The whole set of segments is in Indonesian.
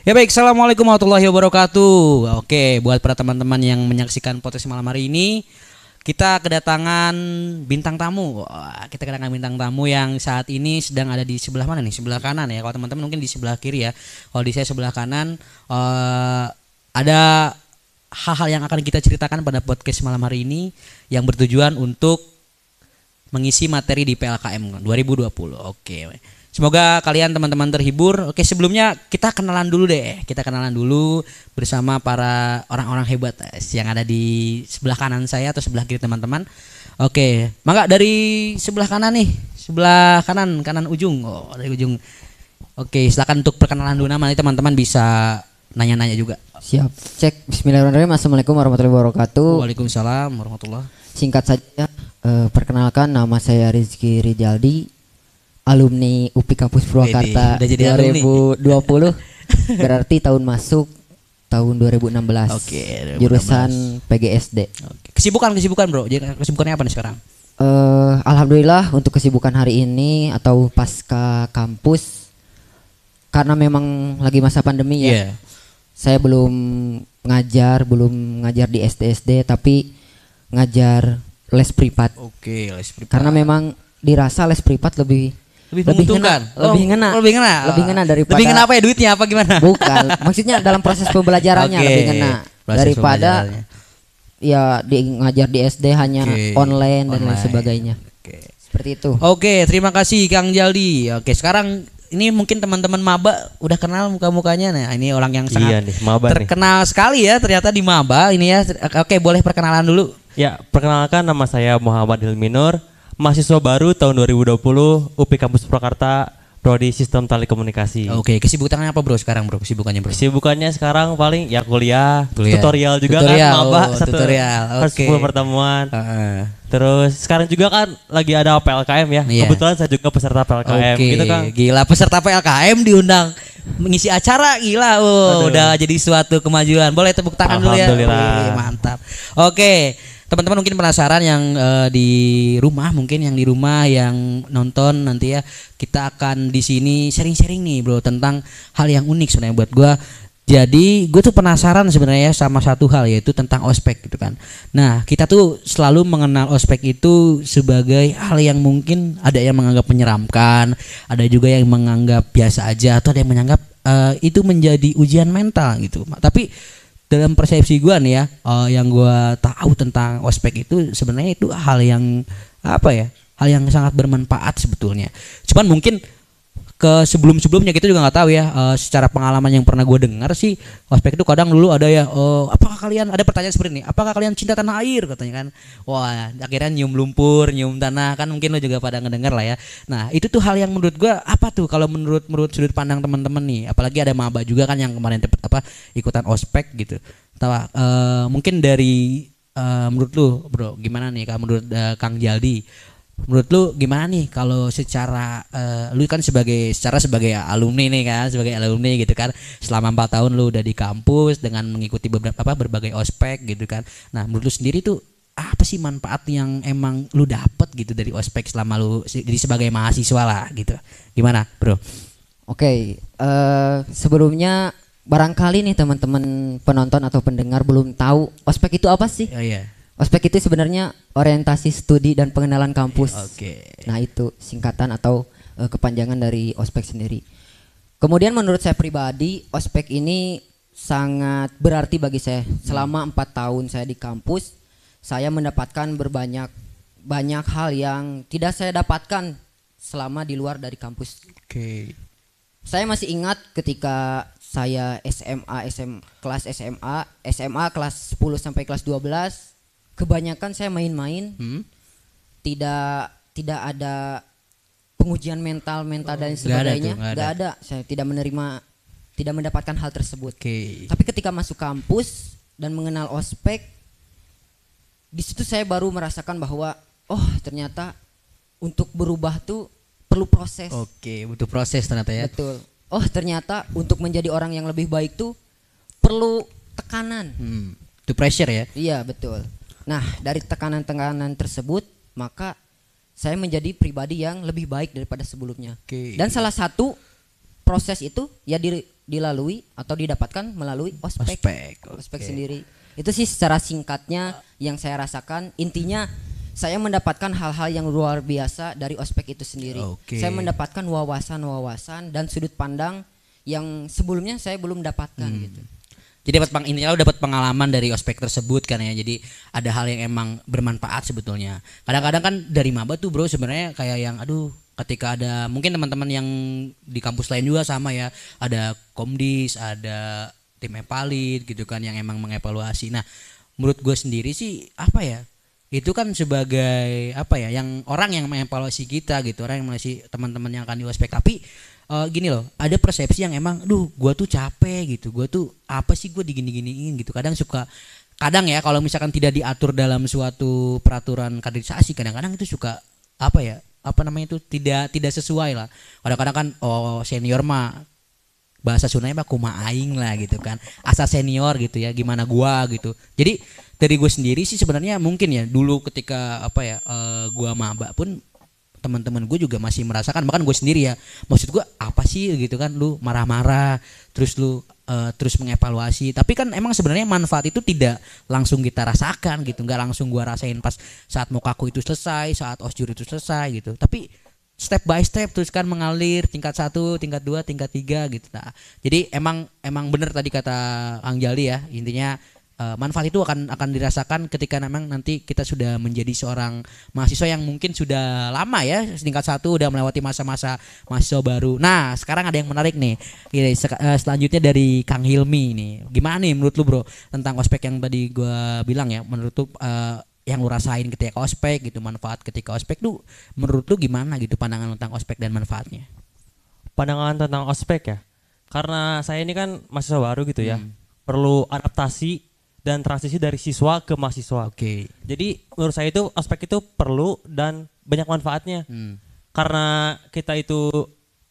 Ya baik, assalamualaikum warahmatullahi wabarakatuh. Oke, buat para teman-teman yang menyaksikan podcast malam hari ini, kita kedatangan bintang tamu. Kita kedatangan bintang tamu yang saat ini sedang ada di sebelah mana nih? Sebelah kanan ya. Kalau teman-teman mungkin di sebelah kiri ya. Kalau di saya sebelah kanan, ada hal-hal yang akan kita ceritakan pada podcast malam hari ini yang bertujuan untuk mengisi materi di PLKM 2020. Oke. Semoga kalian teman-teman terhibur. Oke, sebelumnya kita kenalan dulu deh. Kita kenalan dulu bersama para orang-orang hebat yang ada di sebelah kanan saya atau sebelah kiri teman-teman. Oke, mangga dari sebelah kanan nih. Sebelah kanan ujung. Oh, dari ujung. Oke, silakan untuk perkenalan dulu nama nih teman-teman bisa nanya-nanya juga. Siap. Cek. Bismillahirrahmanirrahim. Assalamualaikum warahmatullahi wabarakatuh. Waalaikumsalam warahmatullahi. Singkat saja, perkenalkan nama saya Rizky Rijaldi, alumni UPI Kampus Purwakarta 2020. Berarti tahun masuk tahun 2016. Oke, 2016. Jurusan PGSD. Oke. Kesibukan bro. Jadi kesibukannya apa nih sekarang? Alhamdulillah untuk kesibukan hari ini atau pasca kampus, karena memang lagi masa pandemi ya. Yeah. Saya belum ngajar di SD, tapi ngajar les privat. Oke, les privat. Karena memang dirasa les privat lebih menguntungkan. Lebih ngena daripada. Lebih ngena apa ya, duitnya apa gimana? Bukan, maksudnya dalam proses pembelajarannya lebih ngena daripada ya ngajar di SD hanya online dan lain sebagainya. Seperti itu. Oke, terima kasih Kang Jaldi. Oke, sekarang ini mungkin teman-teman maba udah kenal muka-mukanya. Nah, ini orang yang sangat terkenal sekali ya ternyata di maba ini ya. Oke, boleh perkenalan dulu. Ya, perkenalkan nama saya Muhammad Hilminur, mahasiswa baru tahun 2020 UPI Kampus Purwakarta, prodi Sistem Telekomunikasi. Oke, kesibukannya apa bro sekarang bro? Kesibukannya sekarang paling ya kuliah. Tutorial juga kan maba tutorial. Oke. 10 pertemuan. Terus sekarang juga kan lagi ada PLKM ya. Yeah. Kebetulan saya juga peserta PLKM gitu kan. Gila, peserta PLKM diundang mengisi acara, gila. Udah jadi suatu kemajuan. Boleh tepuk tangan dulu ya. Alhamdulillah. Mantap. Oke. Teman-teman mungkin penasaran yang di rumah, yang nonton nanti ya, kita akan di sini sharing-sharing nih bro tentang hal yang unik sebenarnya buat gue. Jadi gue tuh penasaran sebenarnya sama satu hal, yaitu tentang ospek gitu kan. Nah, kita tuh selalu mengenal ospek itu sebagai hal yang mungkin ada yang menganggap menyeramkan, ada juga yang menganggap biasa aja, atau ada yang menganggap itu menjadi ujian mental gitu. Tapi dalam persepsi gue nih ya, yang gue tahu tentang ospek itu sebenarnya itu hal yang apa ya, hal yang sangat bermanfaat sebetulnya. Cuman mungkin ke sebelumnya kita juga nggak tahu ya, secara pengalaman yang pernah gue dengar sih, ospek itu kadang dulu ada ya, apakah kalian, ada pertanyaan seperti ini, apakah kalian cinta tanah air katanya kan. Wah, akhirnya nyium lumpur, nyium tanah kan, mungkin lo juga pada ngedengar lah ya. Nah itu tuh hal yang menurut gue apa tuh kalau menurut sudut pandang teman-teman nih, apalagi ada maba juga kan yang kemarin ikutan ospek gitu. Tahu mungkin dari menurut lu bro gimana nih, kalau menurut Kang Jaldi, menurut lu gimana nih kalau secara lu kan sebagai alumni nih kan, sebagai alumni gitu kan, selama 4 tahun lu udah di kampus dengan mengikuti berbagai ospek gitu kan. Nah menurut lu sendiri tuh apa sih manfaat yang emang lu dapet gitu dari ospek selama lu jadi sebagai mahasiswa lah gitu, gimana bro? Oke, sebelumnya barangkali nih teman-teman penonton atau pendengar belum tahu ospek itu apa sih? Oh iya. Ospek itu sebenarnya orientasi studi dan pengenalan kampus. Nah itu singkatan atau kepanjangan dari ospek sendiri. Kemudian menurut saya pribadi, ospek ini sangat berarti bagi saya. Selama 4 tahun saya di kampus, saya mendapatkan banyak hal yang tidak saya dapatkan selama di luar dari kampus. Saya masih ingat ketika saya kelas SMA kelas 10 sampai kelas 12, kebanyakan saya main-main, tidak ada pengujian mental dan sebagainya, nggak ada. Saya tidak mendapatkan hal tersebut. Tapi ketika masuk kampus dan mengenal ospek, di situ saya baru merasakan bahwa ternyata untuk berubah tuh perlu proses. Butuh proses ternyata ya. Betul. Ternyata untuk menjadi orang yang lebih baik tuh perlu tekanan. Itu pressure ya. Iya betul. Nah dari tekanan-tekanan tersebut maka saya menjadi pribadi yang lebih baik daripada sebelumnya. Dan salah satu proses itu ya dilalui atau didapatkan melalui ospek. Ospek sendiri. Itu sih secara singkatnya yang saya rasakan. Intinya saya mendapatkan hal-hal yang luar biasa dari ospek itu sendiri. Saya mendapatkan wawasan-wawasan dan sudut pandang yang sebelumnya saya belum dapatkan gitu. Jadi intinya lo dapat pengalaman dari ospek tersebut kan ya. Jadi ada hal yang emang bermanfaat sebetulnya. Kadang-kadang kan dari maba tuh bro sebenarnya kayak yang ketika ada mungkin teman-teman yang di kampus lain juga sama ya. Ada Komdis, ada tim Epalit gitu kan yang emang mengevaluasi. Nah, menurut gue sendiri sih itu kan sebagai yang orang yang mengevaluasi kita gitu, orang yang mengevaluasi teman-teman yang akan di ospek. Tapi gini loh, ada persepsi yang emang gue tuh capek gitu, gue tuh apa sih gue digini-giniin gitu. Kadang ya kalau misalkan tidak diatur dalam suatu peraturan kaderisasi, kadang-kadang itu suka itu tidak sesuai lah. Kadang-kadang kan senior mah bahasa Sundanya mah kumaha aing lah gitu kan, asa senior gitu ya, gimana gua gitu. Jadi dari gue sendiri sih sebenarnya mungkin ya dulu ketika gua maba pun teman-teman gue juga masih merasakan, bahkan gue sendiri ya, maksud gue apa sih gitu kan, lu marah-marah terus lu terus mengevaluasi, tapi kan emang sebenarnya manfaat itu tidak langsung kita rasakan gitu, nggak langsung gue rasain pas saat mukaku itu selesai, saat osjur itu selesai gitu, tapi step by step terus kan mengalir tingkat 1, tingkat 2, tingkat 3 gitu. Nah, jadi emang benar tadi kata Kang Jaldi ya, intinya manfaat itu akan dirasakan ketika memang nanti kita sudah menjadi seorang mahasiswa yang mungkin sudah lama ya, tingkat 1 udah melewati masa-masa mahasiswa baru. Nah, sekarang ada yang menarik nih. Selanjutnya dari Kang Hilmi nih. Gimana nih menurut lu bro tentang ospek yang tadi gua bilang ya, menurut lu yang lu rasain ketika ospek gitu, manfaat ketika ospek tuh menurut lu gimana gitu pandangan tentang ospek dan manfaatnya? Pandangan tentang ospek ya, karena saya ini kan mahasiswa baru gitu ya, perlu adaptasi dan transisi dari siswa ke mahasiswa. Jadi menurut saya itu ospek itu perlu dan banyak manfaatnya. Karena kita itu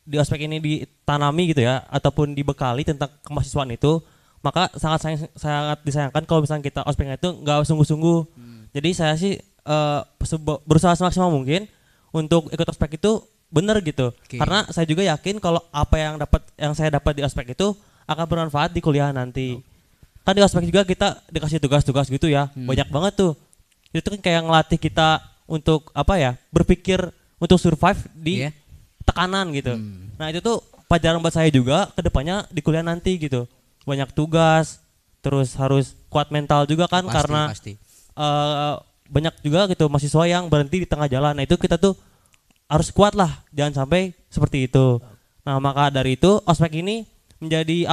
di ospek ini ditanami gitu ya, ataupun dibekali tentang kemahasiswaan itu, maka sangat disayangkan kalau misalnya kita ospeknya itu nggak sungguh-sungguh. Jadi saya sih berusaha semaksimal mungkin untuk ikut ospek itu benar gitu. Karena saya juga yakin kalau apa yang saya dapat di ospek itu akan bermanfaat di kuliah nanti. Kan di ospek juga kita dikasih tugas-tugas gitu ya, banyak banget tuh. Itu kan kayak ngelatih kita untuk berpikir untuk survive di tekanan gitu. Nah itu tuh pelajaran buat saya juga kedepannya di kuliah nanti gitu. Banyak tugas, terus harus kuat mental juga kan, karena banyak juga gitu mahasiswa yang berhenti di tengah jalan. Nah itu kita tuh harus kuat lah, jangan sampai seperti itu. Nah maka dari itu ospek ini menjadi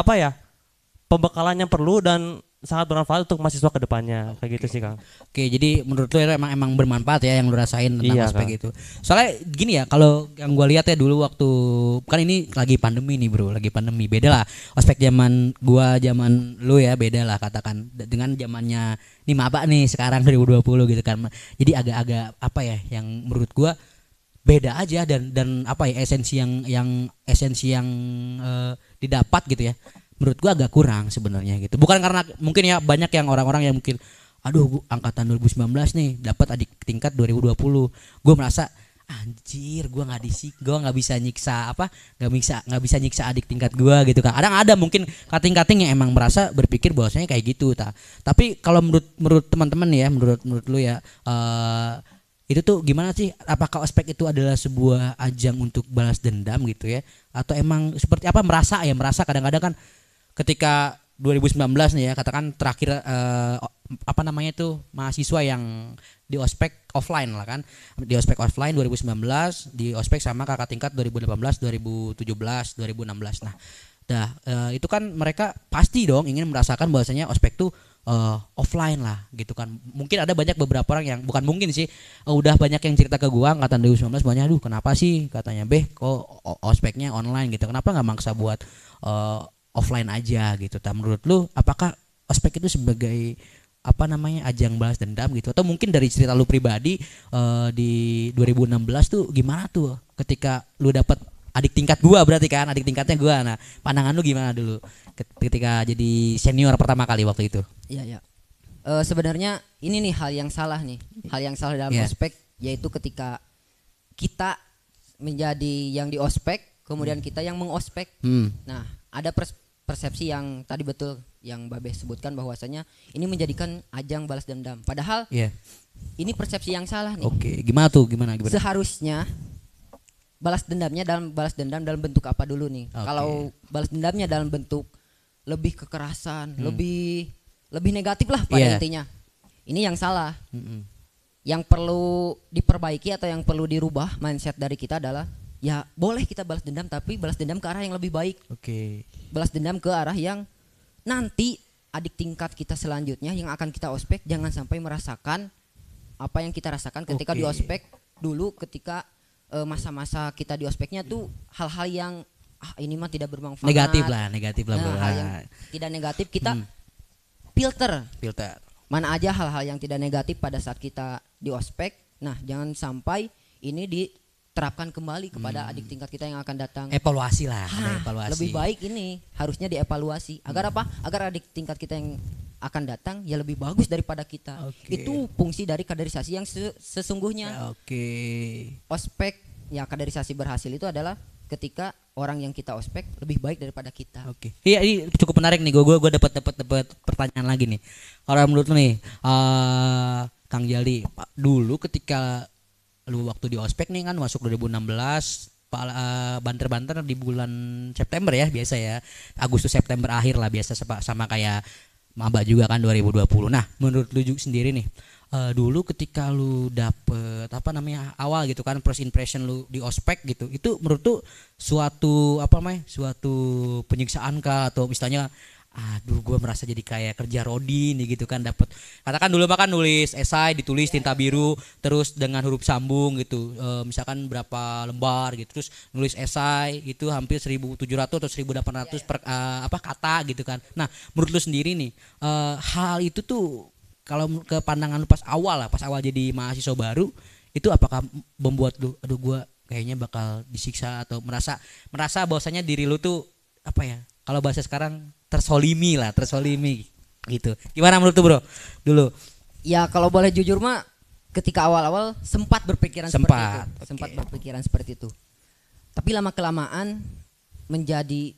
pembekalan yang perlu dan sangat bermanfaat untuk mahasiswa kedepannya, kayak gitu sih Kang. Jadi menurut lu emang bermanfaat ya yang lu rasain tentang ospek itu. Soalnya gini ya, kalau yang gua lihat ya dulu waktu kan ini lagi pandemi nih bro, lagi pandemi, beda lah ospek zaman lu ya, beda lah katakan dengan zamannya nih maba nih sekarang 2020 gitu kan. Jadi agak-agak yang menurut gua beda aja dan esensi yang didapat gitu ya, menurut gua agak kurang sebenarnya gitu. Bukan karena mungkin ya banyak yang orang-orang yang mungkin angkatan 2019 nih dapat adik tingkat 2020. Gua merasa anjir, gua nggak bisa nyiksa nggak bisa nyiksa adik tingkat gua gitu kan. Ada mungkin kating-kating yang emang merasa berpikir bahwasanya kayak gitu tapi kalau menurut teman-teman ya, menurut lu ya, itu tuh gimana sih? Apakah ospek itu adalah sebuah ajang untuk balas dendam gitu ya? Atau emang seperti apa, merasa kadang-kadang kan ketika 2019 nih ya, katakan terakhir mahasiswa yang di ospek offline lah kan. Di ospek offline 2019, di ospek sama kakak tingkat 2018, 2017, 2016. Nah, itu kan mereka pasti dong ingin merasakan bahwasanya ospek tuh offline lah gitu kan. Mungkin ada beberapa orang yang bukan mungkin sih, udah banyak yang cerita ke gua angkatan 2019 banyak, kenapa sih katanya kok ospeknya online gitu, kenapa nggak maksa buat offline aja gitu. Menurut lu apakah ospek itu sebagai ajang balas dendam gitu, atau mungkin dari cerita lu pribadi di 2016 tuh gimana tuh ketika lu dapat adik tingkat gua, berarti kan adik tingkatnya gua. Nah, pandangan lu gimana dulu ketika jadi senior pertama kali waktu itu? Iya. Sebenarnya ini nih hal yang salah dalam ospek, yaitu ketika kita menjadi yang di ospek kemudian kita yang mengospek. Nah, ada persepsi yang tadi betul yang Babe sebutkan bahwasanya ini menjadikan ajang balas dendam. Padahal ini persepsi yang salah nih. Oke, gimana tuh? Gimana? Seharusnya balas dendam dalam bentuk apa dulu nih? Kalau balas dendamnya dalam bentuk lebih kekerasan, lebih negatif lah pada intinya. Ini yang salah. Yang perlu diperbaiki atau yang perlu dirubah mindset dari kita adalah ya boleh kita balas dendam, tapi balas dendam ke arah yang lebih baik. Balas dendam ke arah yang nanti adik tingkat kita selanjutnya yang akan kita ospek jangan sampai merasakan apa yang kita rasakan ketika di ospek dulu, ketika masa-masa kita di ospeknya tuh hal-hal yang ini mah tidak bermanfaat. Negatif lah bro. Hal yang tidak negatif kita filter. Mana aja hal-hal yang tidak negatif pada saat kita di ospek. Nah, jangan sampai ini diterapkan kembali kepada adik tingkat kita yang akan datang. Evaluasi lah, evaluasi. Lebih baik ini harusnya dievaluasi agar apa? Agar adik tingkat kita yang akan datang ya lebih bagus daripada kita. Itu fungsi dari kaderisasi yang sesungguhnya. Ospek ya, kaderisasi berhasil itu adalah ketika orang yang kita ospek lebih baik daripada kita. Iya, ini cukup menarik nih. Gue dapat pertanyaan lagi nih. Kalau menurut lu nih, Kang Jaldi, dulu ketika lu waktu di ospek nih kan masuk 2016, banter-banter di bulan September ya biasa ya, Agustus September akhir lah biasa sama kayak maba juga kan 2020. Nah, menurut lu sendiri nih, dulu ketika lu dapet awal gitu kan, first impression lu di ospek gitu, itu menurut tuh suatu penyiksaan kah, atau misalnya aduh gue merasa jadi kayak kerja rodi nih gitu kan, dapat katakan dulu makan nulis esai ditulis tinta biru terus dengan huruf sambung gitu, misalkan berapa lembar gitu, terus nulis esai itu hampir 1.700 atau 1.800 per kata gitu kan. Nah, menurut lu sendiri nih, hal itu tuh kalau ke pandangan lu pas awal jadi mahasiswa baru, itu apakah membuat lu aduh gue kayaknya bakal disiksa, atau merasa bahwasanya diri lu tuh kalau bahasa sekarang tersolimi gitu. Gimana menurut lu bro dulu? Ya kalau boleh jujur mah ketika awal-awal sempat berpikiran seperti itu. Tapi lama kelamaan menjadi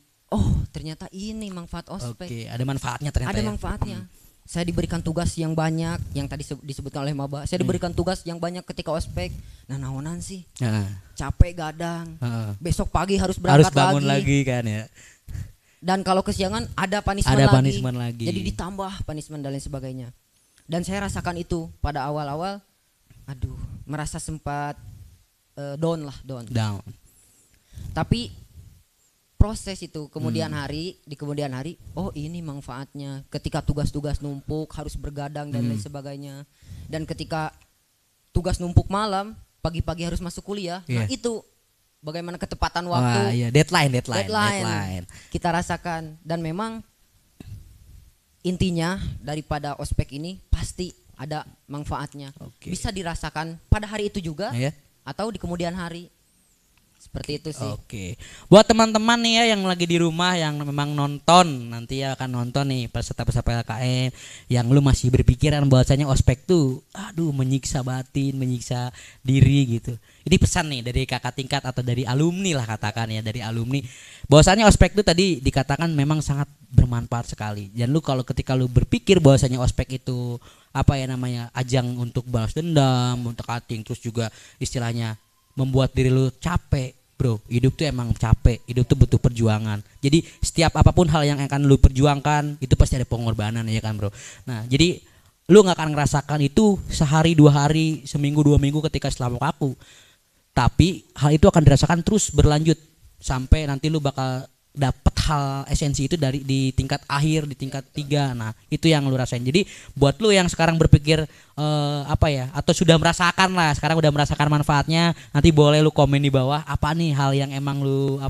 ternyata ini manfaat ospek. Ada manfaatnya ternyata. Ada manfaatnya. Saya diberikan tugas yang banyak, yang tadi disebutkan oleh Maba. Saya diberikan tugas yang banyak ketika ospek. Nah, naonan sih? Capek gadang. Besok pagi harus berangkat lagi. Harus bangun lagi kan ya. Dan kalau kesiangan ada punishment lagi. Jadi ditambah punishment dan lain sebagainya. Dan saya rasakan itu pada awal-awal. Aduh, merasa sempat down. Tapi proses itu kemudian hari, ini manfaatnya. Ketika tugas-tugas numpuk harus bergadang dan lain sebagainya. Dan ketika tugas numpuk malam, pagi-pagi harus masuk kuliah. Nah, itu bagaimana ketepatan waktu. Deadline. Kita rasakan, dan memang intinya daripada ospek ini pasti ada manfaatnya. Bisa dirasakan pada hari itu juga atau di kemudian hari. Seperti itu sih. Buat teman-teman nih ya yang lagi di rumah, yang memang nanti akan nonton nih peserta PLKM, yang lu masih berpikiran bahwasanya ospek tuh menyiksa batin, menyiksa diri gitu. Ini pesan nih dari kakak tingkat atau dari alumni lah, katakan ya, dari alumni, bahwasanya ospek tuh tadi dikatakan memang sangat bermanfaat sekali. Dan lu ketika lu berpikir bahwasanya ospek itu ajang untuk balas dendam, untuk cutting, terus juga istilahnya membuat diri lu capek, bro. Hidup tuh emang capek, hidup tuh butuh perjuangan. Jadi setiap apapun hal yang akan lu perjuangkan itu pasti ada pengorbanan, ya kan bro. Nah, jadi lu gak akan ngerasakan itu sehari, 2 hari, seminggu, 2 minggu ketika setelah kaku. Tapi hal itu akan dirasakan terus berlanjut sampai nanti lu bakal dapat hal esensi itu di tingkat akhir, di tingkat 3. Nah, itu yang lu rasain. Jadi buat lu yang sekarang berpikir atau sudah merasakan manfaatnya, nanti boleh lu komen di bawah apa nih hal yang emang lu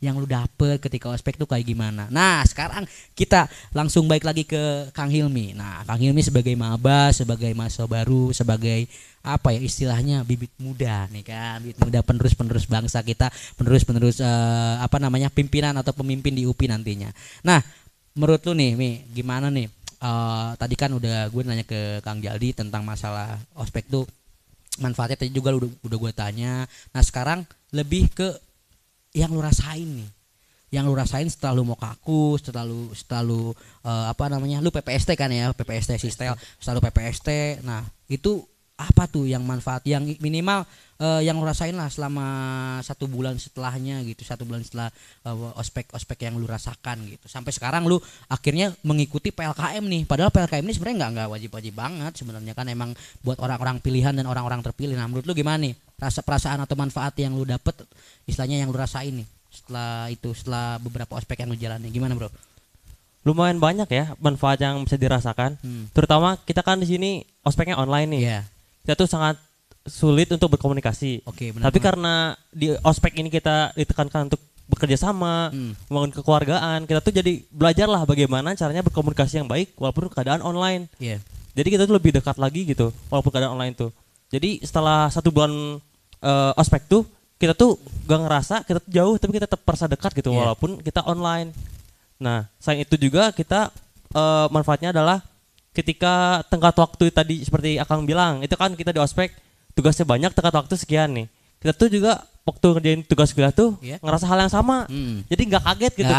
yang lu dapet ketika ospek tuh kayak gimana. Nah, sekarang kita langsung balik lagi ke Kang Hilmi. Nah, Kang Hilmi sebagai maba, sebagai mahasiswa baru, sebagai istilahnya bibit muda nih kan, bibit muda penerus bangsa kita, penerus pimpinan atau pemimpin di UPI nantinya. Nah, menurut lu nih Mi, gimana nih, tadi kan udah gue nanya ke Kang Jaldi tentang masalah ospek tuh manfaatnya, tadi juga udah gue tanya. Nah, sekarang lebih ke yang lu rasain nih, yang lu rasain setelah lu mau kaku, setelah lu lu PPST kan ya, PPST sistem, setelah lu PPST. Nah, itu apa tuh yang manfaat yang minimal yang lu rasain lah selama 1 bulan setelahnya gitu, 1 bulan setelah ospek yang lu rasakan gitu, sampai sekarang lu akhirnya mengikuti PLKM nih, padahal PLKM ini sebenarnya nggak wajib banget sebenarnya kan, emang buat orang-orang pilihan dan orang-orang terpilih. Nah, menurut lu gimana nih perasaan atau manfaat yang lu dapet, istilahnya yang lu rasain nih setelah beberapa ospek yang lu jalani, gimana bro? Lumayan banyak ya manfaat yang bisa dirasakan. Terutama kita kan di sini ospeknya online nih. Kita tuh sangat sulit untuk berkomunikasi. Benar. Tapi karena di ospek ini kita ditekankan untuk bekerja sama, membangun kekeluargaan, kita tuh jadi belajar lah bagaimana caranya berkomunikasi yang baik walaupun keadaan online. Jadi kita tuh lebih dekat lagi gitu walaupun keadaan online tuh. Jadi setelah 1 bulan ospek tuh kita tuh gak ngerasa kita tuh jauh, tapi kita tetap merasa dekat gitu walaupun kita online. Nah, selain itu juga kita manfaatnya adalah ketika tenggat waktu tadi seperti Akang bilang, itu kan kita di ospek tugasnya banyak, tenggat waktu sekian nih. Kita tuh juga waktu ngerjain tugas kuliah tuh ngerasa hal yang sama. Jadi nggak kaget gitu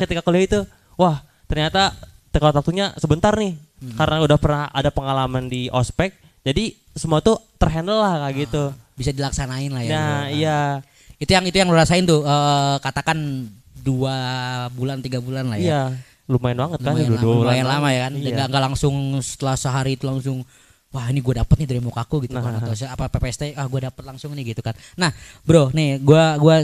ketika kuliah itu. Wah, ternyata tenggat waktunya sebentar nih. Karena udah pernah ada pengalaman di ospek, jadi semua tuh terhandle lah kayak gitu. Bisa dilaksanain lah ya. Nah, iya. Itu yang lu rasain tuh, katakan 2 bulan 3 bulan lah ya. Iya. Lumayan banget kan, lumayan lama ya kan. Nggak langsung setelah sehari itu langsung wah ini gue dapet nih dari mukaku gitu kan, atau apa PPST gue dapet langsung nih gitu kan. Nah bro nih gue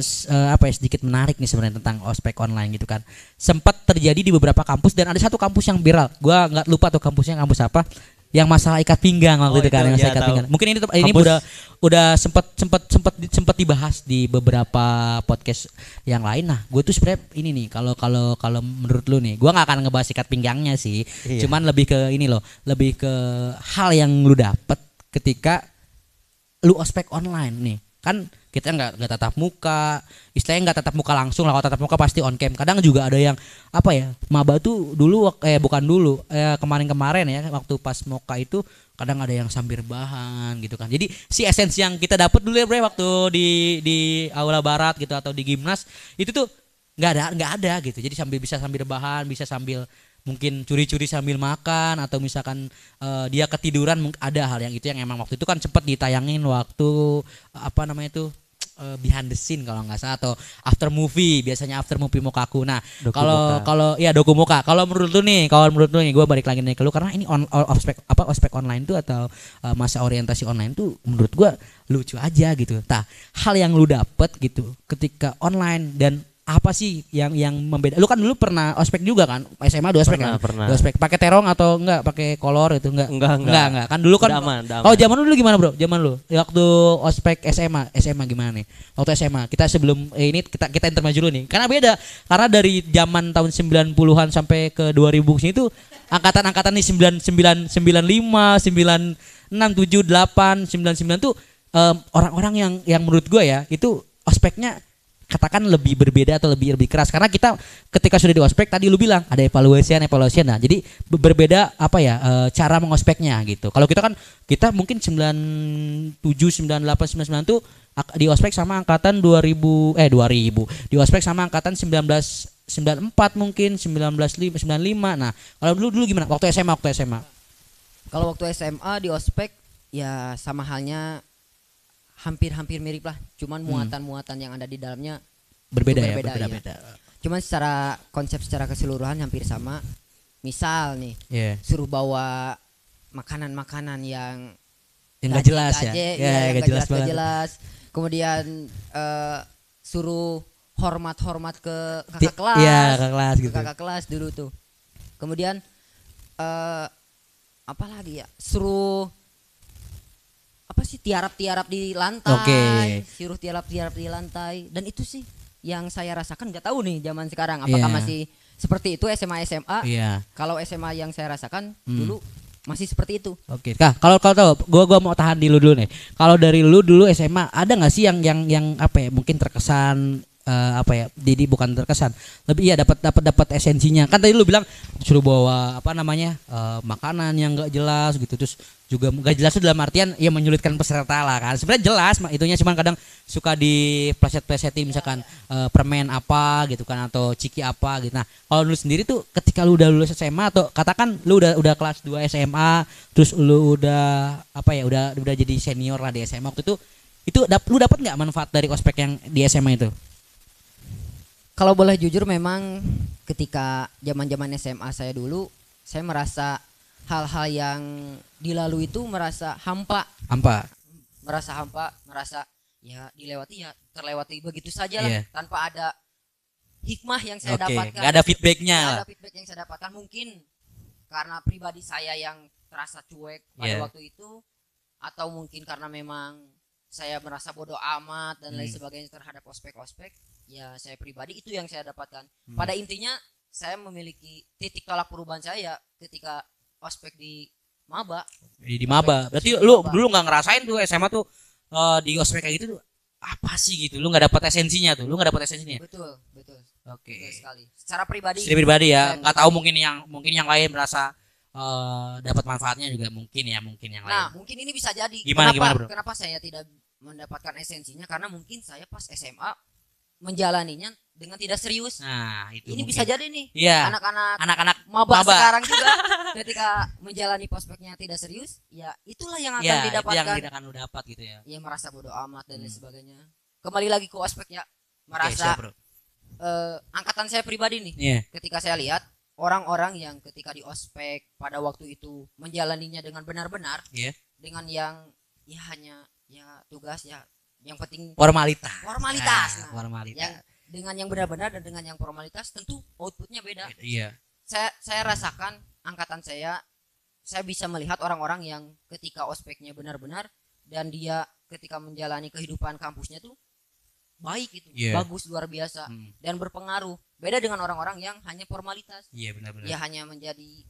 sedikit menarik nih sebenarnya tentang ospek online gitu kan. Sempat terjadi di beberapa kampus dan ada satu kampus yang viral, gue nggak lupa tuh kampusnya kampus apa, yang masalah ikat pinggang waktu itu kan, yang masalah ikat pinggang. Mungkin ini udah sempat dibahas di beberapa podcast yang lain. Nah, gue tuh sebenarnya ini nih, kalau menurut lu nih, gue nggak akan ngebahas ikat pinggangnya sih, cuman lebih ke ini loh, lebih ke hal yang lu dapet ketika lu ospek online nih. Kan kita nggak tatap muka, istilahnya nggak tatap muka langsung lah. Kalau tatap muka pasti on cam. Kadang juga ada yang maba tuh dulu kemarin ya waktu pas moka itu kadang ada yang sambil bahan gitu kan. Jadi si esensi yang kita dapat dulu ya bre waktu di aula barat gitu atau di gimnas itu tuh nggak ada gitu. Jadi bisa sambil bahan, bisa sambil mungkin curi-curi sambil makan, atau misalkan dia ketiduran, ada hal yang itu yang emang waktu itu kan sempat ditayangin waktu behind the scene kalau nggak salah, atau after movie, biasanya after movie Mokaku. Nah kalau ya doku Moka, kalau menurut lu nih gue balik lagi nih ke lu, karena ini ospek online tuh atau masa orientasi online tuh menurut gue lucu aja gitu. Nah hal yang lu dapet gitu ketika online, dan apa sih yang membeda? Lu kan dulu pernah ospek juga kan? SMA 2 ospek kan? Pernah. 2 ospek. Pakai terong atau enggak? Pakai kolor itu enggak? Enggak. Kan dulu kan. Daman. Oh, zaman lu gimana, Bro? Zaman lu. Waktu ospek SMA gimana nih? Waktu SMA, kita sebelum ini kita intermezzo dulu nih. Karena beda. Karena dari zaman tahun 90-an sampai ke 2000 sini tuh angkatan-angkatan nih 95, 96, 7, 8, 99 tuh orang-orang yang menurut gua ya, itu ospeknya katakan lebih berbeda atau lebih keras, karena kita ketika sudah di ospek tadi lu bilang ada evaluation. Nah jadi berbeda cara mengospeknya gitu. Kalau kita mungkin 97, 98, 99 tuh di ospek sama angkatan 2000 di ospek sama angkatan 1994 mungkin 1995. Nah kalau dulu gimana waktu SMA? Kalau waktu SMA di ospek ya sama halnya, hampir mirip lah, cuman muatan-muatan yang ada di dalamnya berbeda. Cuman secara konsep, secara keseluruhan hampir sama. Misal nih, suruh bawa makanan-makanan yang nggak jelas nggak jelas. Kemudian suruh hormat ke kakak kelas. Iya, kakak kelas gitu. Kakak kelas dulu tuh. Kemudian apa lagi ya? Suruh tiarap di lantai, suruh tiarap di lantai, dan itu sih yang saya rasakan. Nggak tahu nih zaman sekarang apakah masih seperti itu SMA. Kalau SMA yang saya rasakan dulu masih seperti itu. Kak, kalau tahu, gua mau tahan di lu dulu nih. Kalau dari lu dulu SMA ada nggak sih yang mungkin terkesan apa ya, jadi bukan terkesan, lebih iya dapat esensinya. Kan tadi lu bilang suruh bawa apa namanya makanan yang nggak jelas gitu, terus juga nggak jelas itu dalam artian ya menyulitkan peserta lah kan. Sebenarnya jelas itunya, cuman kadang suka di pleset-plesetin misalkan permen apa gitu kan, atau ciki apa gitu. Nah kalau lu sendiri tuh ketika lu udah lulus SMA, atau katakan lu udah kelas 2 SMA, terus lu udah apa ya, udah jadi senior lah di SMA waktu itu lu dapat nggak manfaat dari ospek yang di SMA itu? Kalau boleh jujur, memang ketika zaman-zaman SMA saya dulu, saya merasa hal-hal yang dilalui itu merasa hampa, merasa ya dilewati, ya terlewati begitu saja lah, tanpa ada hikmah yang saya dapatkan. Gak ada feedbacknya. Gak ada feedback yang saya dapatkan, mungkin karena pribadi saya yang terasa cuek pada waktu itu, atau mungkin karena memang saya merasa bodoh amat dan lain sebagainya terhadap ospek-ospek. Ya saya pribadi itu yang saya dapatkan. Pada intinya saya memiliki titik tolak perubahan saya ketika ospek di maba. Di maba. Berarti lu dulu nggak ngerasain tuh SMA tuh di ospek kayak gitu tuh apa sih gitu? Lu nggak dapat esensinya tuh. Betul. Oke. Betul sekali. Secara pribadi. Secara pribadi ya. Nggak tahu mungkin yang lain merasa dapat manfaatnya juga mungkin yang lain. Nah mungkin ini bisa jadi. Gimana bro? Kenapa saya tidak mendapatkan esensinya? Karena mungkin saya pas SMA menjalaninya dengan tidak serius. Nah, itu ini mungkin bisa jadi nih. Iya. Anak-anak maba sekarang juga ketika menjalani prospeknya tidak serius, ya itulah yang akan didapatkan. Yang tidak akan lu dapat gitu ya. Ya merasa bodoh amat dan lain sebagainya. Kembali lagi ke ospek ya. Merasa angkatan saya pribadi nih. Ketika saya lihat orang-orang yang ketika di ospek pada waktu itu menjalaninya dengan benar-benar, dengan yang ya hanya ya tugas ya, yang penting formalitas. Nah, formalitas. Dengan yang benar-benar dan dengan yang formalitas tentu outputnya beda. Iya. Saya rasakan angkatan saya bisa melihat orang-orang yang ketika ospeknya benar-benar dan dia ketika menjalani kehidupan kampusnya tuh baik gitu, bagus, luar biasa dan berpengaruh. Beda dengan orang-orang yang hanya formalitas. Iya benar-benar. Ya hanya menjadi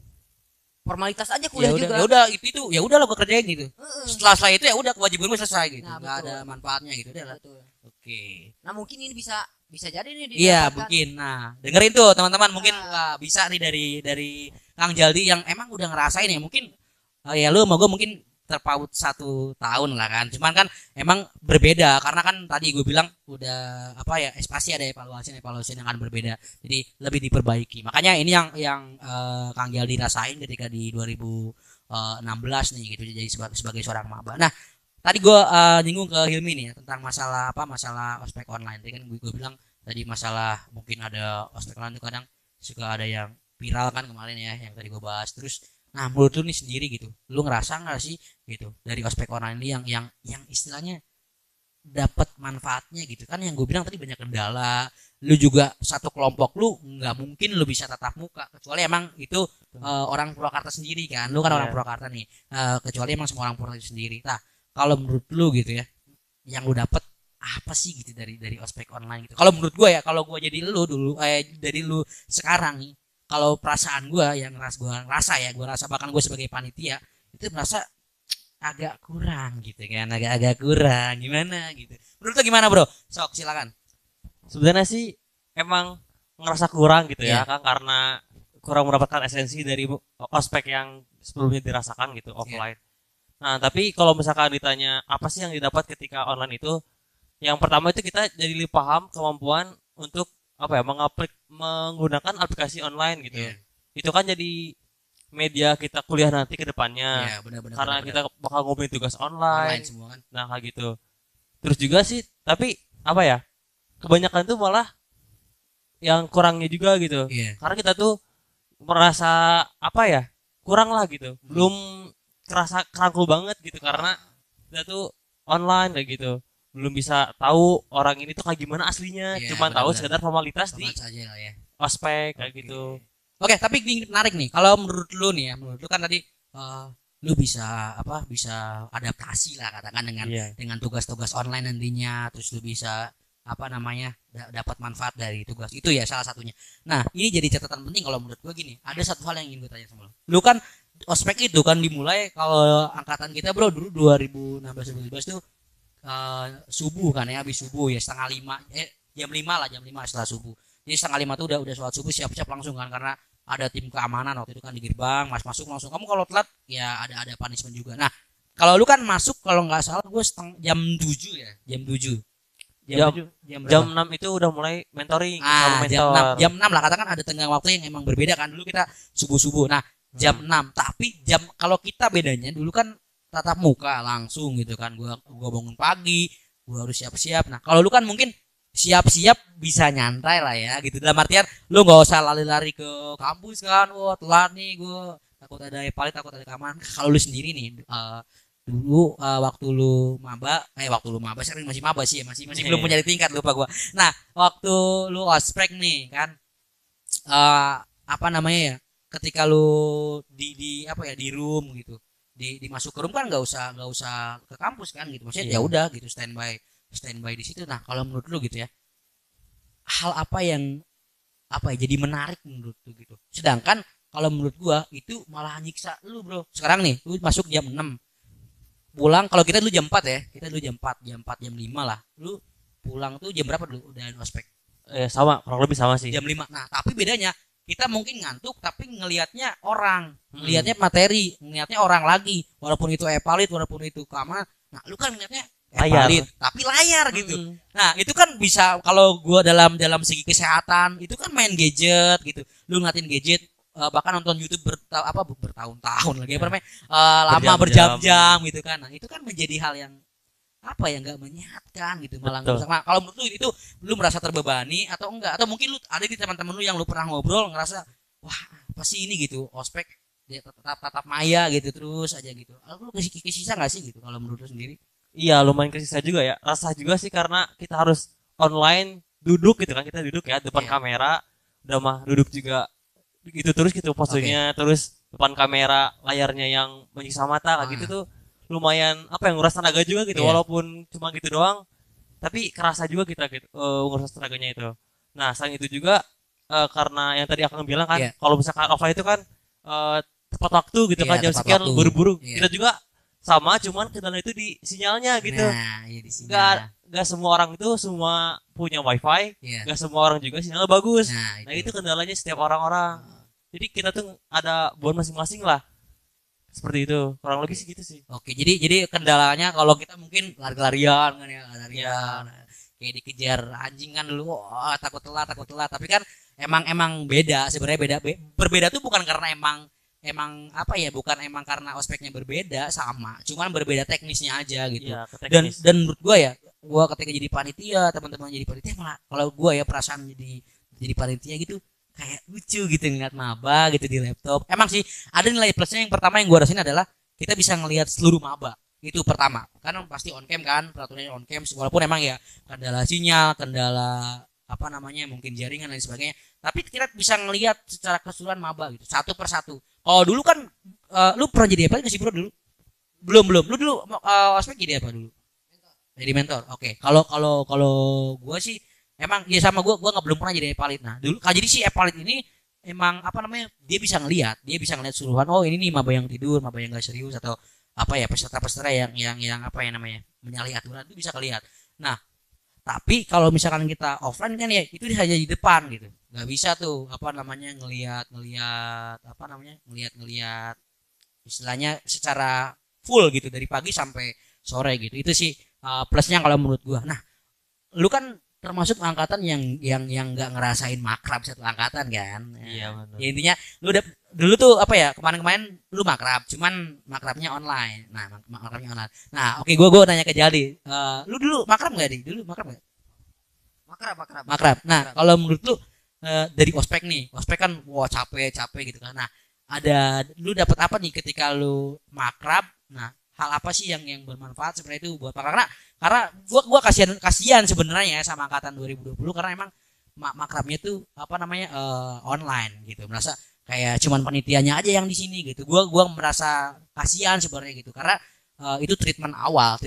formalitas aja kuliah juga. Ya udah itu ya udah lo kerjain gitu. Setelah itu ya udah kewajibanmu selesai gitu. Enggak ada manfaatnya gitu udah. Oke. Nah, mungkin ini bisa jadi nih didapatkan. Iya, mungkin. Nah, dengerin tuh teman-teman, mungkin bisa nih dari Kang Jaldi yang emang udah ngerasain ya. Mungkin ya lu sama gue mungkin terpaut 1 tahun lah kan. Cuman kan emang berbeda karena kan tadi gue bilang udah apa ya, pasti ada evaluasi yang akan berbeda. Jadi lebih diperbaiki. Makanya ini yang Kang Jaldi rasain ketika di 2016 nih gitu, jadi sebagai seorang maba. Nah, tadi gue nyinggung ke Hilmi nih ya, tentang masalah ospek online. Tadi kan gue bilang tadi masalah mungkin ada ospek online itu kadang suka ada yang viral kan kemarin ya, yang tadi gue bahas. Terus nah menurut lu nih sendiri gitu, lu ngerasa nggak sih gitu dari ospek online ini yang istilahnya dapat manfaatnya gitu kan? Yang gue bilang tadi banyak kendala, lu juga satu kelompok lu nggak mungkin lu bisa tatap muka kecuali emang itu orang Purwakarta sendiri kan, lu kan orang Purwakarta nih, kecuali emang semua orang Purwakarta sendiri. Nah kalau menurut lu gitu ya, yang lu dapat apa sih gitu dari ospek online gitu? Kalau menurut gue ya, kalau gue jadi lu dulu dari lu sekarang nih, kalau perasaan gue yang gue rasa bahkan gue sebagai panitia itu merasa agak kurang gitu kan, agak kurang gimana gitu. Menurut lu gimana bro? Sok silakan. Sebenarnya sih emang ngerasa kurang gitu ya kan, karena kurang mendapatkan esensi dari ospek yang sebelumnya dirasakan gitu offline. Nah tapi kalau misalkan ditanya apa sih yang didapat ketika online itu, yang pertama itu kita jadi lebih paham kemampuan untuk apa ya, menggunakan aplikasi online gitu. Itu kan jadi media kita kuliah nanti ke depannya. Karena kita bakal ngomongin tugas online semua kan. Nah kayak gitu. Terus juga sih, tapi apa ya, kebanyakan tuh malah yang kurangnya juga gitu. Karena kita tuh merasa apa ya, kurang lah gitu. Belum kerasa kerangkul banget gitu karena kita tuh online kayak gitu. Belum bisa tahu orang ini tuh kayak gimana aslinya, cuma tahu sekedar formalitas di ospek kayak gitu. Oke, tapi ini menarik nih. Kalau menurut lu nih ya, menurut lu kan tadi lu bisa adaptasi lah katakan dengan tugas-tugas online nantinya, terus lu bisa dapat manfaat dari tugas itu ya salah satunya. Nah, ini jadi catatan penting kalau menurut gua gini. Ada satu hal yang ingin gue tanya sama lu. Lu kan ospek itu kan dimulai kalau angkatan kita bro dulu 2016-2017 tuh subuh kan ya, habis subuh ya 4:30 jam 5 setelah subuh. Jadi 4:30 tuh udah sholat subuh, siap-siap langsung kan, karena ada tim keamanan waktu itu kan di gerbang, Mas masuk langsung. Kamu kalau telat ya ada punishment juga. Nah, kalau lu kan masuk kalau nggak salah gue jam 7 ya, jam 7. Jam 6 itu udah mulai mentoring sama mentor. Jam 6 lah, katakan ada tenggang waktu yang emang berbeda kan. Dulu kita subuh-subuh. Nah, jam 6. Tapi kalau kita bedanya dulu kan tatap muka langsung gitu kan. Gua bangun pagi, gua harus siap-siap. Nah, kalau lu kan mungkin siap-siap bisa nyantai lah ya gitu. Dalam artian lu nggak usah lari-lari ke kampus kan. Wah, telat nih gua. Takut ada epalit, takut ada keamanan. Kalau lu sendiri nih dulu waktu lu maba sering masih maba sih ya, masih belum punya tingkat, lupa gua. Nah, waktu lu ospek nih kan apa namanya ya, ketika lu di room gitu, di masuk ke room kan nggak usah ke kampus kan gitu, maksudnya ya udah gitu standby di situ. Nah, kalau menurut lu gitu ya, hal apa yang jadi menarik menurut lu gitu, sedangkan kalau menurut gua itu malah nyiksa lu bro. Sekarang nih lu masuk jam 6, pulang, kalau kita dulu jam 4 ya, jam 5 lah. Lu pulang tuh jam berapa dulu udah ospek? Sama, kurang lebih sama sih. Jam 5. Nah, tapi bedanya kita mungkin ngantuk tapi ngelihatnya orang, ngelihatnya materi, ngelihatnya orang lagi, walaupun itu epalit, walaupun itu keamanan. Nah, lu kan ngelihatnya epalit tapi layar gitu. Nah, itu kan bisa, kalau gua dalam segi kesehatan itu kan main gadget gitu. Lu ngeliatin gadget, bahkan nonton YouTube bertahun-tahun lagi lama berjam-jam gitu kan. Nah, itu kan menjadi hal yang nggak menyehatkan gitu, malah ngerusak. Nah, kalau menurut lu itu lu merasa terbebani atau enggak, atau mungkin lu ada di teman-teman lu yang lu pernah ngobrol ngerasa wah apa sih ini gitu, ospek dia tatap maya gitu terus aja gitu. Lu kesisa nggak sih gitu kalau menurut lu sendiri? Iya, lumayan kesisa juga ya, rasa juga sih, karena kita harus online duduk gitu kan, kita duduk ya depan kamera, udah mah duduk juga gitu terus gitu posenya, terus depan kamera, layarnya yang menyiksa mata kayak gitu tuh lumayan nguras tenaga juga gitu, walaupun cuma gitu doang tapi kerasa juga kita gitu nguras tenaganya itu. Nah, selain itu juga karena yang tadi aku bilang kan, kalau misalkan offline itu kan tepat waktu gitu kan, jam sekian buru-buru, kita juga sama, cuman kendala itu di sinyalnya gitu. Nah, di sinyal. Gak semua orang itu semua punya wifi, gak semua orang juga sinyalnya bagus. Nah, itu kendalanya setiap orang-orang. Jadi kita tuh ada buat masing-masing lah. Seperti itu, kurang lebih sih gitu sih. Oke, jadi kendalanya kalau kita mungkin lari-larian kan ya, kayak dikejar anjing kan dulu, takut telat. Tapi kan emang beda sebenarnya, berbeda tuh bukan karena emang bukan emang karena ospeknya berbeda, sama, cuman berbeda teknisnya aja gitu. Dan menurut gua ketika jadi panitia, teman-teman jadi panitia, malah kalau gua ya perasaan jadi panitia gitu kayak lucu gitu ngeliat maba gitu di laptop. Emang sih ada nilai plusnya. Yang pertama yang gua rasain adalah kita bisa ngelihat seluruh maba. Itu pertama. Karena pasti on cam kan, peraturannya on cam, walaupun emang ya kendala sinyal, kendala mungkin jaringan dan sebagainya. Tapi kita bisa ngelihat secara keseluruhan maba gitu, satu persatu. Oh, dulu kan lu pernah jadi apa sih bro dulu? Belum. Lu dulu ospek jadi apa dulu? Jadi mentor. Oke. Kalau gua sih emang ya sama gua belum pernah jadi epalit. Nah, dulu jadi si epalit ini emang dia bisa ngelihat seluruhan. Oh, ini nih maba yang tidur, maba yang enggak serius, atau peserta-peserta yang menyalahi aturan itu bisa kelihat. Nah, tapi kalau misalkan kita offline kan ya itu saja di depan gitu, nggak bisa tuh ngelihat istilahnya secara full gitu dari pagi sampai sore gitu. Itu sih plusnya kalau menurut gua. Nah, lu kan termasuk angkatan yang nggak ngerasain makrab satu angkatan kan. Iya, benar. Ya, intinya lu udah dulu tuh kemarin lu makrab, cuman makrabnya online. Nah, makrabnya online. Nah, oke, gua nanya ke Jaldi. Lu dulu makrab enggak, Di? Dulu makrab enggak? Makrab. Nah, kalau menurut lu dari ospek nih, ospek kan capek gitu kan. Nah, lu dapat apa nih ketika lu makrab? Nah, hal apa sih yang bermanfaat sebenarnya itu buat karena gua kasihan sebenarnya sama angkatan 2020, karena emang makrabnya tuh online gitu. Merasa kayak cuman panitianya aja yang di sini gitu. Gua merasa kasihan sebenarnya gitu, karena itu treatment awal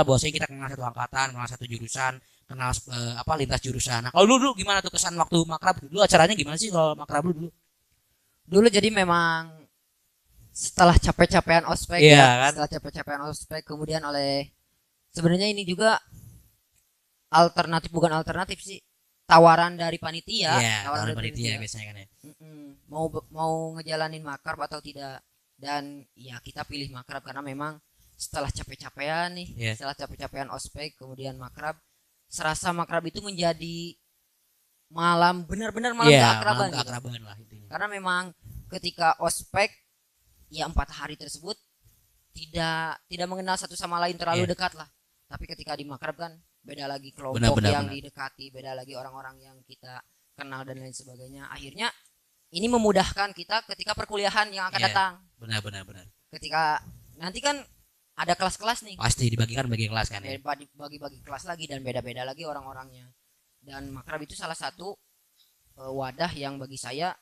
bahwasanya kita kenal satu angkatan, kenal satu jurusan, kenal lintas jurusan. Nah, kalau dulu gimana tuh kesan waktu makrab? Dulu acaranya gimana sih kalau makrab lu dulu? Dulu jadi memang setelah capek-capean ospek setelah capek-capean ospek, kemudian sebenarnya ini juga bukan alternatif sih, tawaran dari panitia, tawaran dari panitia biasanya kan ya. Mau ngejalanin makrab atau tidak, dan ya kita pilih makrab karena memang setelah capek-capean nih, setelah capek-capean ospek kemudian makrab, serasa makrab itu menjadi malam benar-benar malam keakraban gitu. Lah intinya. Karena memang ketika ospek ya 4 hari tersebut tidak mengenal satu sama lain terlalu dekat lah. Tapi ketika di makrab kan beda lagi kelompok yang didekati, beda lagi orang-orang yang kita kenal dan lain sebagainya. Akhirnya ini memudahkan kita ketika perkuliahan yang akan datang. Benar. Ketika nanti kan ada kelas-kelas nih. Pasti dibagikan bagi kelas kan ya. Bagi kelas lagi dan beda-beda lagi orang-orangnya. Dan makrab itu salah satu wadah yang bagi saya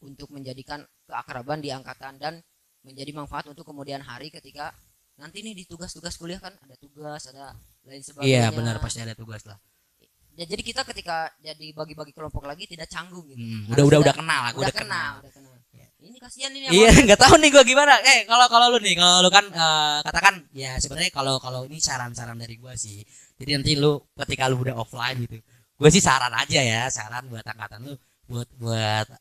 untuk menjadikan keakraban di angkatan dan menjadi manfaat untuk kemudian hari ketika nanti nih di tugas-tugas kuliah kan ada tugas, ada lain sebagainya. Iya benar, pasti ada tugas lah. Ya, jadi kita ketika jadi bagi-bagi kelompok lagi tidak canggung gitu. Udah kenal lah, udah kenal. Ini kasihan ini. Iya, nggak tahu nih gua gimana. Kalau lu nih, kalau lu kan katakan ya sebenarnya kalau ini saran-saran dari gua sih. Jadi nanti lu ketika lu udah offline gitu, gua sih saran buat angkatan lu buat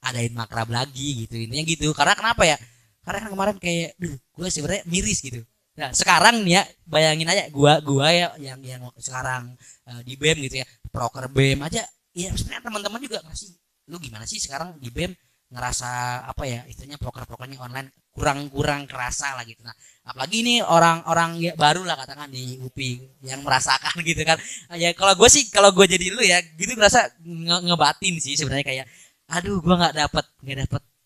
adain makrab lagi gitu. Intinya gitu. Karena kenapa ya? Karena kan kemarin kayak gua sebenarnya miris gitu. Nah, sekarang nih ya bayangin aja gua ya yang sekarang di BEM gitu ya, proker BEM aja ya sebenarnya teman-teman juga ngasih lu gimana sih sekarang di BEM ngerasa apa ya istilahnya proker-prokernya online kurang kerasa lah gitu. Nah, apalagi ini orang-orang ya baru lah katakan di UPI yang merasakan gitu kan. Ya kalau gue jadi lu ya gitu ngerasa ngebatin sih sebenarnya kayak aduh gue nggak dapet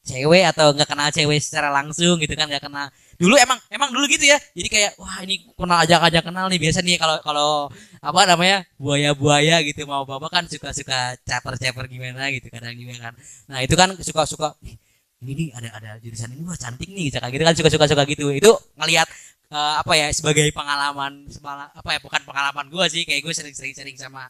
cewek atau nggak kenal cewek secara langsung gitu kan, nggak kenal dulu emang dulu gitu ya, jadi kayak wah ini kenal aja kenal nih biasa nih kalau apa namanya buaya gitu mau bawa kan suka caper gimana gitu kadang juga kan. Nah itu kan suka ini ada jurusan ini wah cantik nih gitu kan suka gitu itu ngelihat apa ya sebagai pengalaman bukan pengalaman gue sih, kayak gue sering sama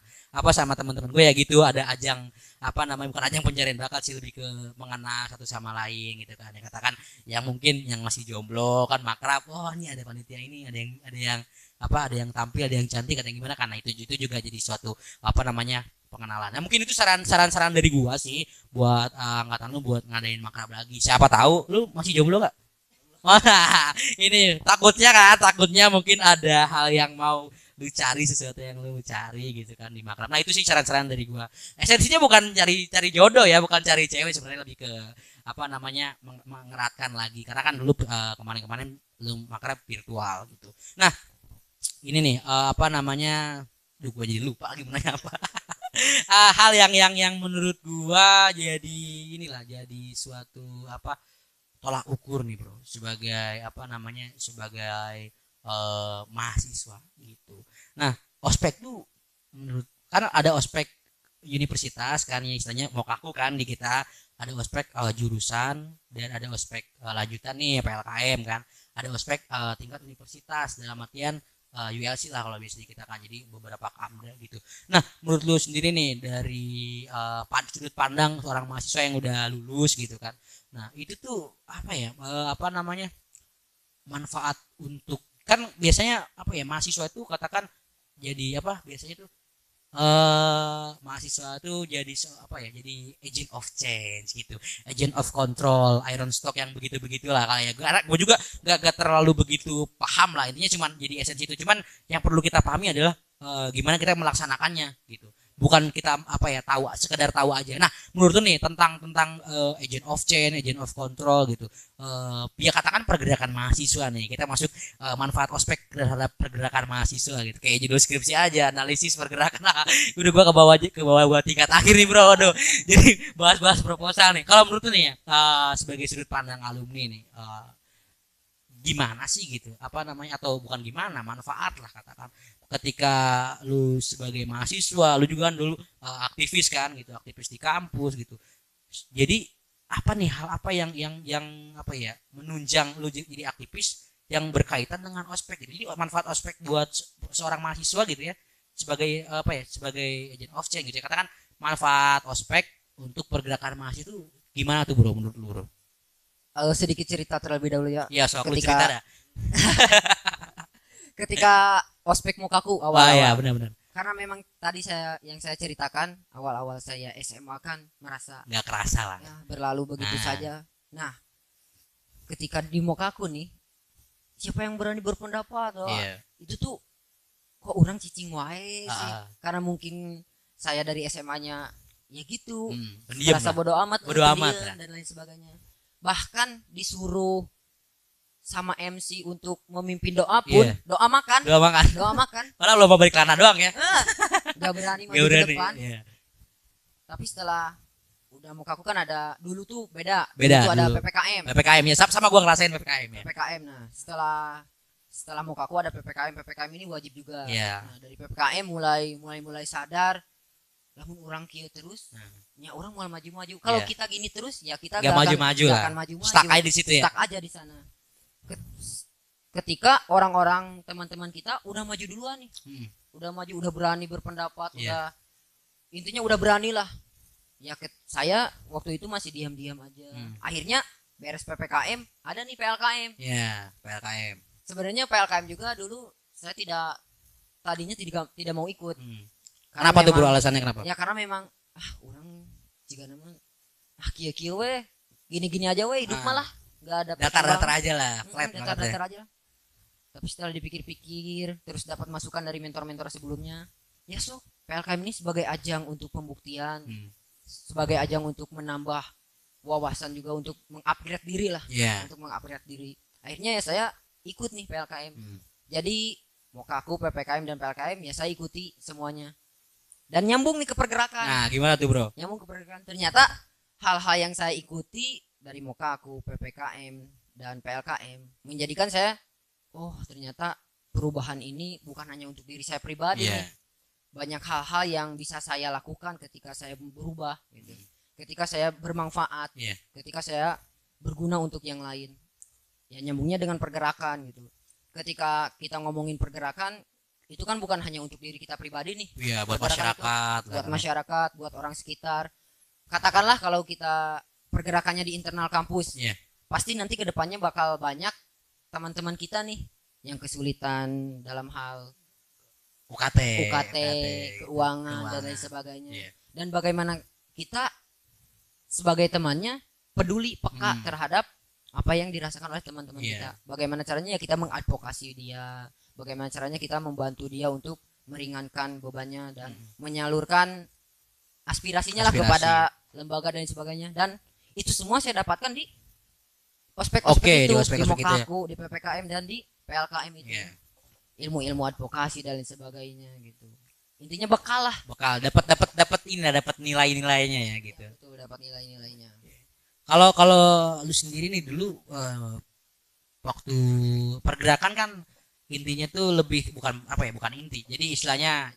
teman-teman gue ya gitu, ada ajang bukan ajang pencarian bakat sih, lebih ke mengenal satu sama lain gitu kan. Ya katakan yang mungkin yang masih jomblo kan makrab, ini ada panitia ini, ada yang tampil, ada yang cantik, ada yang gimana, karena itu juga jadi suatu pengenalan. Nah, mungkin itu saran dari gua sih buat angkatan lu buat ngadain makrab lagi. Siapa tahu lu masih jomblo enggak? Wah, ini takutnya mungkin ada hal yang mau lu cari, sesuatu yang lu cari gitu kan di makrab. Nah, itu sih saran-saran dari gua. Esensinya bukan cari jodoh ya, bukan cari cewek, sebenarnya lebih ke mengeratkan lagi. Karena kan dulu kemarin lu makrab virtual gitu. Nah, ini nih gua jadi lupa lagi mau nanya apa. Hal yang menurut gua jadi suatu tolak ukur nih bro sebagai mahasiswa gitu. Nah ospek tuh karena ada ospek universitas kan ya istilahnya mokaku kan di kita, ada ospek jurusan dan ada ospek lanjutan nih PLKM kan, ada ospek tingkat universitas dalam artian ULC lah kalau biasa kita kan, jadi beberapa kamda gitu. Nah menurut lu sendiri nih dari sudut pandang seorang mahasiswa yang udah lulus gitu kan, nah itu tuh manfaat untuk kan biasanya mahasiswa itu katakan jadi biasanya tuh mahasiswa tuh jadi jadi agent of change gitu, agent of control, iron stock yang begitulah kayak gue juga gak terlalu begitu paham lah, intinya cuman jadi esensi itu, cuman yang perlu kita pahami adalah gimana kita melaksanakannya gitu, bukan kita sekedar tahu aja. Nah menurut tuh nih tentang agent of change, agent of control gitu, ya katakan pergerakan mahasiswa nih, kita masuk manfaat ospek terhadap pergerakan mahasiswa gitu, kayak judul skripsi aja, analisis pergerakan. Udah gua ke bawah buat tingkat akhir nih bro, aduh. Jadi bahas proposal nih. Kalau menurut tuh nih ya sebagai sudut pandang alumni nih, gimana sih gitu atau bukan gimana, manfaat lah katakan ketika lu sebagai mahasiswa, lu juga kan dulu aktivis kan gitu, aktivis di kampus gitu. Jadi hal yang menunjang lu jadi aktivis yang berkaitan dengan ospek gitu. Jadi manfaat ospek buat seorang mahasiswa gitu ya sebagai sebagai agent of change gitu ya. Katakan manfaat ospek untuk pergerakan mahasiswa itu gimana tuh bro menurut lu bro? Sedikit cerita terlebih dahulu ya. Iya, cerita dah. Ketika ospek mukaku awal. Ya benar-benar. Karena memang tadi saya ceritakan awal-awal saya SMA kan merasa nggak kerasa lah ya, berlalu begitu saja. Nah, ketika di Mokaku nih, siapa yang berani berpendapat? Itu tuh kok orang cicing wae sih. Karena mungkin saya dari SMA-nya ya gitu, merasa bodoh amat, dan lain sebagainya. Bahkan disuruh sama MC untuk memimpin doa pun, doa makan. Padahal lomba balik celana doang ya. Gak berani maju ke depan. Tapi setelah udah Mokaku kan ada dulu tuh beda dulu ada PPKM ya, sama gua ngerasain PPKM ya. Nah setelah Mokaku ada PPKM ini wajib juga. Nah, dari PPKM mulai sadar lamun orang kieu terus ya orang mau maju-maju. Kalau kita gini terus ya kita gak maju-maju lah. Stuck aja di situ ya. Stuck aja di sana. Ketika orang-orang teman-teman kita udah maju duluan nih. Udah maju, udah berani berpendapat, intinya udah berani lah. Ya saya waktu itu masih diam-diam aja. Akhirnya beres PPKM ada nih PLKM. PLKM. Sebenarnya PLKM juga dulu saya tadinya tidak mau ikut. Kenapa tuh bro, alasannya kenapa? Ya karena memang orang jika nama kieu we gini-gini aja we hidup malah nggak ada datar-datar aja lah, flat datar aja. Tapi setelah dipikir-pikir terus dapat masukan dari mentor-mentor sebelumnya, ya PLKM ini sebagai ajang untuk pembuktian, sebagai ajang untuk menambah wawasan juga untuk mengupgrade diri lah, untuk mengupgrade diri. Akhirnya ya saya ikut nih PLKM. Jadi Mokaku, PPKM dan PLKM ya saya ikuti semuanya. Dan nyambung nih ke pergerakan. Nah, gimana tuh bro? Nyambung ke pergerakan. Ternyata hal-hal yang saya ikuti dari Mokaku, PPKM dan PLKM menjadikan saya, ternyata perubahan ini bukan hanya untuk diri saya pribadi. Banyak hal-hal yang bisa saya lakukan ketika saya berubah, gitu. Ketika saya bermanfaat, ketika saya berguna untuk yang lain. Ya nyambungnya dengan pergerakan gitu. Ketika kita ngomongin pergerakan, itu kan bukan hanya untuk diri kita pribadi nih. Buat masyarakat. Buat masyarakat, buat orang sekitar. Katakanlah kalau kita pergerakannya di internal kampus, pasti nanti kedepannya bakal banyak teman-teman kita nih yang kesulitan dalam hal UKT, keuangan dan lain sebagainya. Dan bagaimana kita sebagai temannya peduli, peka terhadap apa yang dirasakan oleh teman-teman kita. Bagaimana caranya ya kita mengadvokasi dia, bagaimana caranya kita membantu dia untuk meringankan bebannya dan menyalurkan aspirasinya lah kepada lembaga dan sebagainya. Dan itu semua saya dapatkan di ospek-ospek itu, di Mokaku, di PPKM dan di PLKM itu. Ilmu-ilmu advokasi dan lain sebagainya gitu. Intinya bekal lah. Dapat nilai-nilainya ya gitu. Betul, dapat nilai-nilainya. Kalau lu sendiri nih dulu waktu pergerakan kan intinya tuh lebih bukan inti. Jadi istilahnya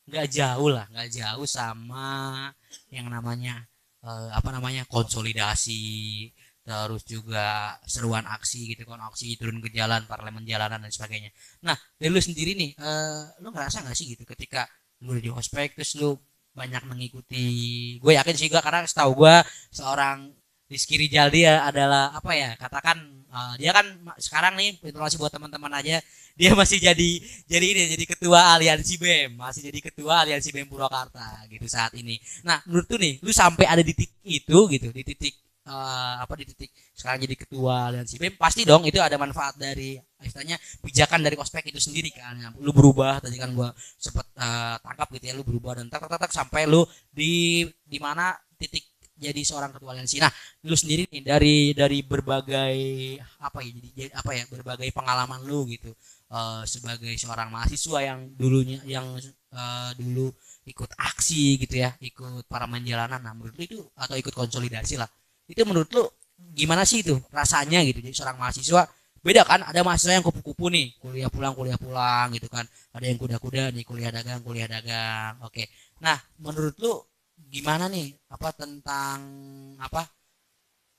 nggak jauh sama yang namanya konsolidasi, terus juga seruan aksi gitu kan, aksi turun ke jalan, parlemen jalanan dan sebagainya. Nah dari lu sendiri nih, lu ngerasa nggak sih gitu ketika lu di ospek terus lu banyak mengikuti, gue yakin sih gak, karena setahu gue seorang Rizky Rijal dia adalah katakan dia kan sekarang nih, informasi buat teman-teman aja, dia masih jadi ketua aliansi BEM, masih jadi ketua aliansi BEM Purwakarta gitu saat ini. Nah menurut tuh nih, lu sampai ada di titik itu gitu, di titik sekarang jadi ketua aliansi BEM, pasti dong itu ada manfaat dari istilahnya pijakan dari ospek itu sendiri kan. Lu berubah, tadi kan gua sempet tangkap gitu ya, lu berubah dan tak sampai lu di mana titik jadi seorang ketua aliansi. Nah lu sendiri nih dari berbagai berbagai pengalaman lu gitu, sebagai seorang mahasiswa yang dulu ikut aksi gitu ya, ikut parlemen jalanan. Nah menurut lu itu, atau ikut konsolidasi lah, itu menurut lu gimana sih itu rasanya gitu jadi seorang mahasiswa? Beda kan, ada mahasiswa yang kupu-kupu nih, kuliah pulang gitu kan, ada yang kuda-kuda nih, kuliah dagang. Oke. Nah menurut lu gimana nih, tentang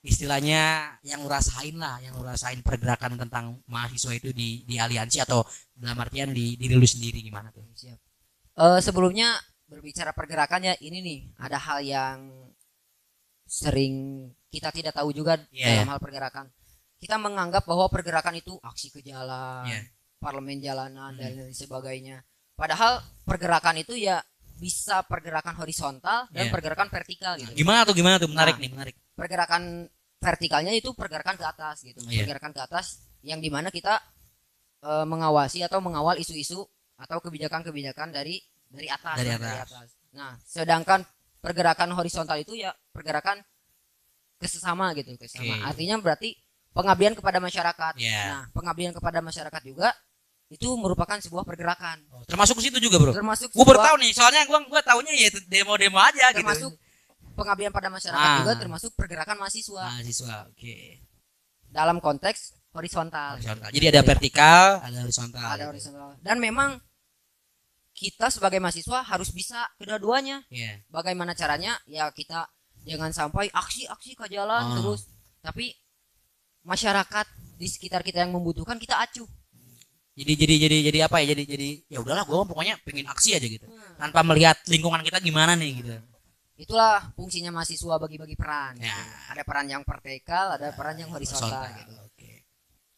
istilahnya yang lu rasain pergerakan tentang mahasiswa itu di aliansi, atau dalam artian di diri lu sendiri gimana tuh? Siap. Sebelumnya berbicara pergerakannya ini nih, ada hal yang sering kita tidak tahu juga dalam hal pergerakan. Kita menganggap bahwa pergerakan itu aksi ke jalan, parlemen jalanan dan lain sebagainya. Padahal pergerakan itu ya bisa pergerakan horizontal dan Iya. pergerakan vertikal gitu. Gimana tuh menarik Nah, nih, menarik. Pergerakan vertikalnya itu pergerakan ke atas gitu. Iya. Pergerakan ke atas yang dimana kita mengawasi atau mengawal isu-isu atau kebijakan-kebijakan dari atas. Dari Dari atas. atas. Nah, sedangkan pergerakan horizontal itu ya pergerakan ke sesama gitu, ke sesama. Oke. Artinya berarti pengabdian kepada masyarakat. Iya. Nah, pengabdian kepada masyarakat juga itu merupakan sebuah pergerakan. Termasuk ke situ juga, Bro. Termasuk Gua baru sebuah- tahu nih, soalnya gua taunya ya demo-demo aja termasuk gitu. pengabdian pada masyarakat Ah. juga termasuk pergerakan mahasiswa Mahasiswa, oke. dalam konteks horizontal. Horizontal. Jadi ada vertikal, ada horizontal. Ada horizontal. Dan memang kita sebagai mahasiswa harus bisa kedua-duanya. Iya. Bagaimana caranya? Ya kita jangan sampai aksi-aksi ke jalan Oh. terus, tapi masyarakat di sekitar kita yang membutuhkan kita acuh. Jadi apa ya? Jadi ya udahlah, gua pokoknya pengen aksi aja gitu. Tanpa melihat lingkungan kita gimana nih gitu. Itulah fungsinya mahasiswa bagi-bagi peran. Ya. Gitu. Ada peran yang vertikal, ada peran yang horizontal. Gitu. Oke.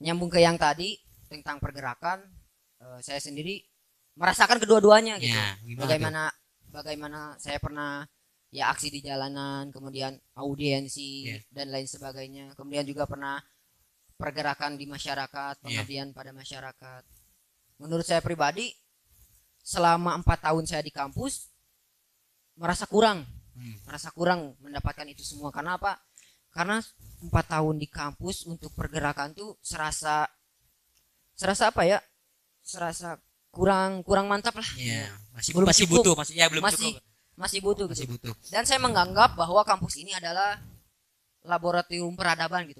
Nyambung ke yang tadi tentang pergerakan, saya sendiri merasakan kedua-duanya gitu. Ya, gimana Bagaimana saya pernah ya aksi di jalanan, kemudian audiensi Ya. dan lain sebagainya. Kemudian juga pernah pergerakan di masyarakat, pengabdian pada masyarakat. Menurut saya pribadi, selama 4 tahun saya di kampus merasa kurang mendapatkan itu semua. Karena apa? Karena 4 tahun di kampus untuk pergerakan tuh serasa apa ya? Serasa kurang mantap lah. Iya, masih Belum masih cukup. butuh, belum Masih cukup. masih butuh Masih gitu. butuh. Dan saya menganggap bahwa kampus ini adalah laboratorium peradaban gitu.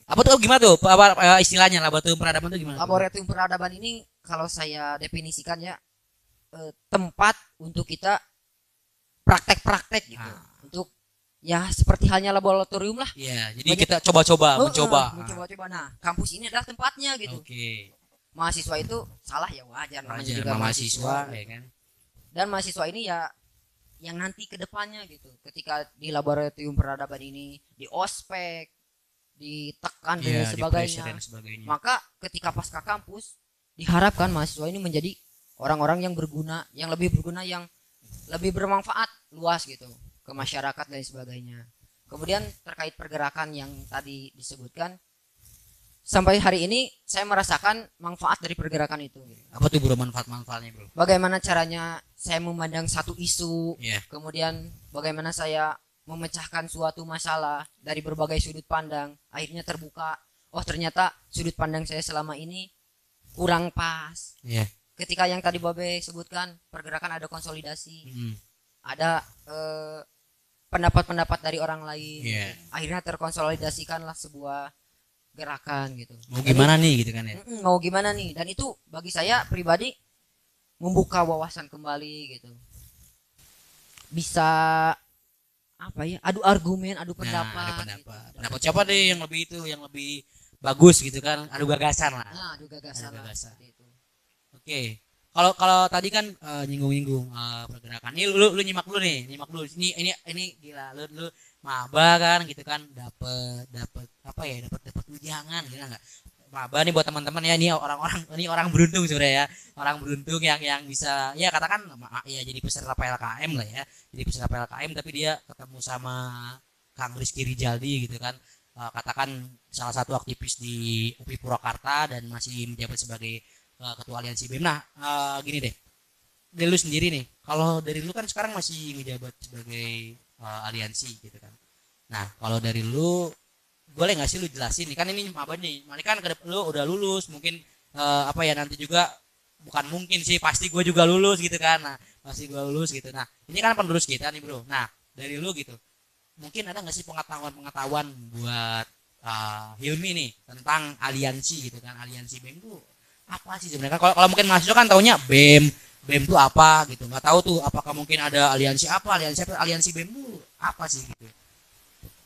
Apa tuh gimana tuh? Apa istilahnya laboratorium peradaban tuh gimana? Laboratorium peradaban ini kalau saya definisikan ya tempat untuk kita praktek-praktek gitu. Untuk ya seperti halnya laboratorium lah. Iya, jadi kita coba-coba, mencoba. Mencoba-coba. Nah, kampus ini adalah tempatnya gitu. Oke. Mahasiswa itu salah ya wajar, namanya Wajar, juga mahasiswa, ya kan? Dan mahasiswa ini ya yang nanti ke depannya gitu. Ketika di laboratorium peradaban ini, di ospek, ditekan dan Iya, lain di pressure sebagainya. dan sebagainya. Maka ketika pasca kampus diharapkan mahasiswa ini menjadi orang-orang yang berguna, yang lebih bermanfaat luas gitu ke masyarakat dan sebagainya. Kemudian terkait pergerakan yang tadi disebutkan, sampai hari ini saya merasakan manfaat dari pergerakan itu. Apa tuh bro manfaatnya bro? Bagaimana caranya saya memandang satu isu, Iya. kemudian bagaimana saya memecahkan suatu masalah dari berbagai sudut pandang, akhirnya terbuka. Oh ternyata sudut pandang saya selama ini kurang pas. Iya. Ketika yang tadi Babe sebutkan pergerakan ada konsolidasi, Hmm. ada pendapat-pendapat dari orang lain, Iya. akhirnya terkonsolidasikanlah sebuah gerakan gitu. Mau gimana nih gitu kan ya? Mau gimana nih? Dan itu bagi saya pribadi membuka wawasan kembali gitu. Bisa apa ya? Adu argumen, adu pendapat. Nah, ada pendapat. Gitu. Pendapat siapa deh yang lebih itu, yang lebih bagus gitu kan? Adu gagasan lah. Nah, adu gagasan. Adu lah, gagasan. seperti itu. Oke. Kalau tadi kan nyinggung-nyinggung pergerakan. Ini lu nyimak dulu nih, Ini gila lu maba kan gitu kan dapat apa ya? Dapat tunjangan gitu enggak? Maba nih buat teman-teman ya, ini orang beruntung sebenarnya ya. Orang beruntung yang bisa ya katakan ya jadi peserta PLKM lah ya. Jadi peserta PLKM tapi dia ketemu sama Kang Rizky Rijaldi gitu kan. Katakan salah satu aktivis di UPI Purwakarta dan masih menjabat sebagai ketua aliansi BEM. Nah gini deh, dari lu sendiri nih, kalau dari lu kan sekarang masih menjabat sebagai aliansi gitu kan. Nah kalau dari lu boleh nggak sih lu jelasin nih, kan ini apa nih, kan lu udah lulus mungkin apa ya nanti juga, bukan mungkin sih pasti gue juga lulus gitu kan. Nah pasti gue lulus gitu. Nah ini kan penerus kita nih bro. Nah dari lu gitu, mungkin ada nggak sih pengetahuan buat Hilmi nih tentang aliansi gitu kan, aliansi BEM tuh apa sih sebenarnya? Kalau mungkin mahasiswa kan taunya BEM tuh apa gitu, nggak tahu tuh apakah mungkin ada aliansi BEM tuh apa sih gitu.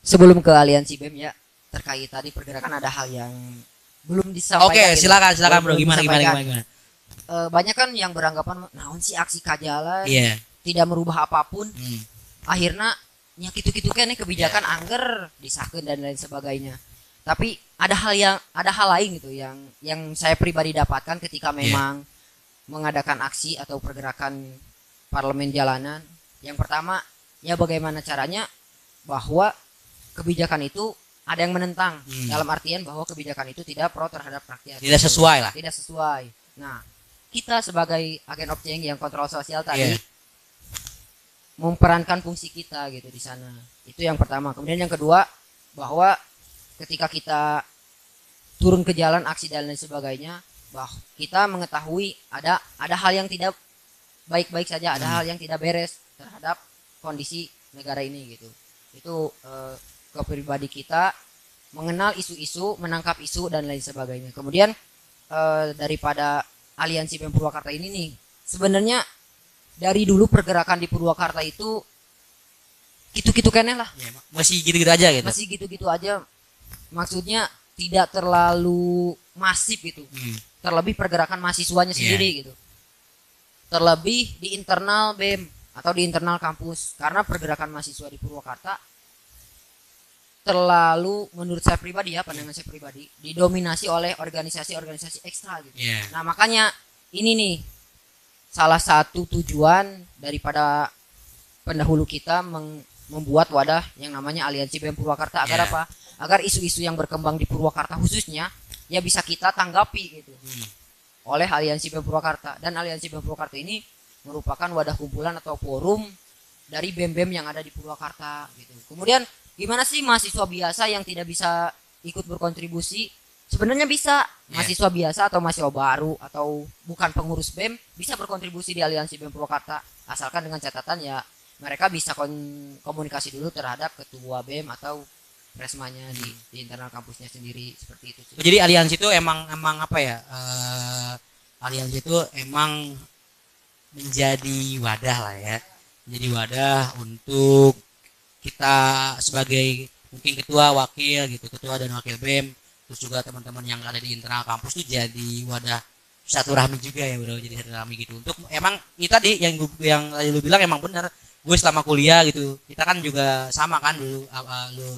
Sebelum ke aliansi BEM ya, terkait tadi pergerakan ada hal yang belum disampaikan. Oke, gitu. silakan bro, Belum gimana. disampaikan. Banyak kan yang beranggapan naon sih aksi kajalan, Iya. tidak merubah apapun. Akhirnya nyakitu-kitu kan kebijakan angger disahkeun dan lain sebagainya. Tapi ada hal lain gitu yang saya pribadi dapatkan ketika memang mengadakan aksi atau pergerakan parlemen jalanan, yang pertama ya bagaimana caranya bahwa kebijakan itu ada yang menentang, dalam artian bahwa kebijakan itu tidak pro terhadap rakyat, tidak sesuai lah, tidak sesuai. Nah, kita sebagai agen of change yang kontrol sosial tadi memperankan fungsi kita gitu di sana. Itu yang pertama. Kemudian yang kedua, bahwa ketika kita turun ke jalan aksi dan lain sebagainya, bahwa kita mengetahui ada hal yang tidak baik-baik saja, ada hal yang tidak beres terhadap kondisi negara ini gitu. Itu ke pribadi kita, mengenal isu-isu, menangkap isu dan lain sebagainya. Kemudian daripada aliansi BEM Purwakarta ini nih, sebenarnya dari dulu pergerakan di Purwakarta itu gitu-gitu kene lah. Ya, masih gitu-gitu aja gitu. Masih gitu-gitu aja. Maksudnya tidak terlalu masif gitu. Terlebih pergerakan mahasiswanya sendiri gitu. Terlebih di internal BEM atau di internal kampus, karena pergerakan mahasiswa di Purwakarta terlalu, menurut saya pribadi ya, pandangan saya pribadi, didominasi oleh organisasi-organisasi ekstra gitu. Nah, makanya ini nih salah satu tujuan daripada pendahulu kita membuat wadah yang namanya Aliansi BEM Purwakarta, agar apa? Agar isu-isu yang berkembang di Purwakarta khususnya ya bisa kita tanggapi gitu oleh Aliansi BEM Purwakarta. Dan Aliansi BEM Purwakarta ini merupakan wadah kumpulan atau forum dari BEM-BEM yang ada di Purwakarta gitu. Kemudian gimana sih mahasiswa biasa yang tidak bisa ikut berkontribusi? Sebenarnya bisa, mahasiswa biasa atau mahasiswa baru atau bukan pengurus BEM bisa berkontribusi di Aliansi BEM Purwakarta, asalkan dengan catatan ya mereka bisa komunikasi dulu terhadap ketua BEM atau presmanya di internal kampusnya sendiri, seperti itu. Jadi aliansi itu emang apa ya? Aliansi itu emang menjadi wadah lah ya. Jadi wadah untuk kita sebagai mungkin ketua, wakil gitu, ketua dan wakil BEM, terus juga teman-teman yang ada di internal kampus tuh jadi wadah satu rahmi juga ya, bro. Jadi satu rahmi gitu. Untuk emang itu tadi yang lu bilang emang benar. Gue selama kuliah gitu, kita kan juga sama kan dulu, lu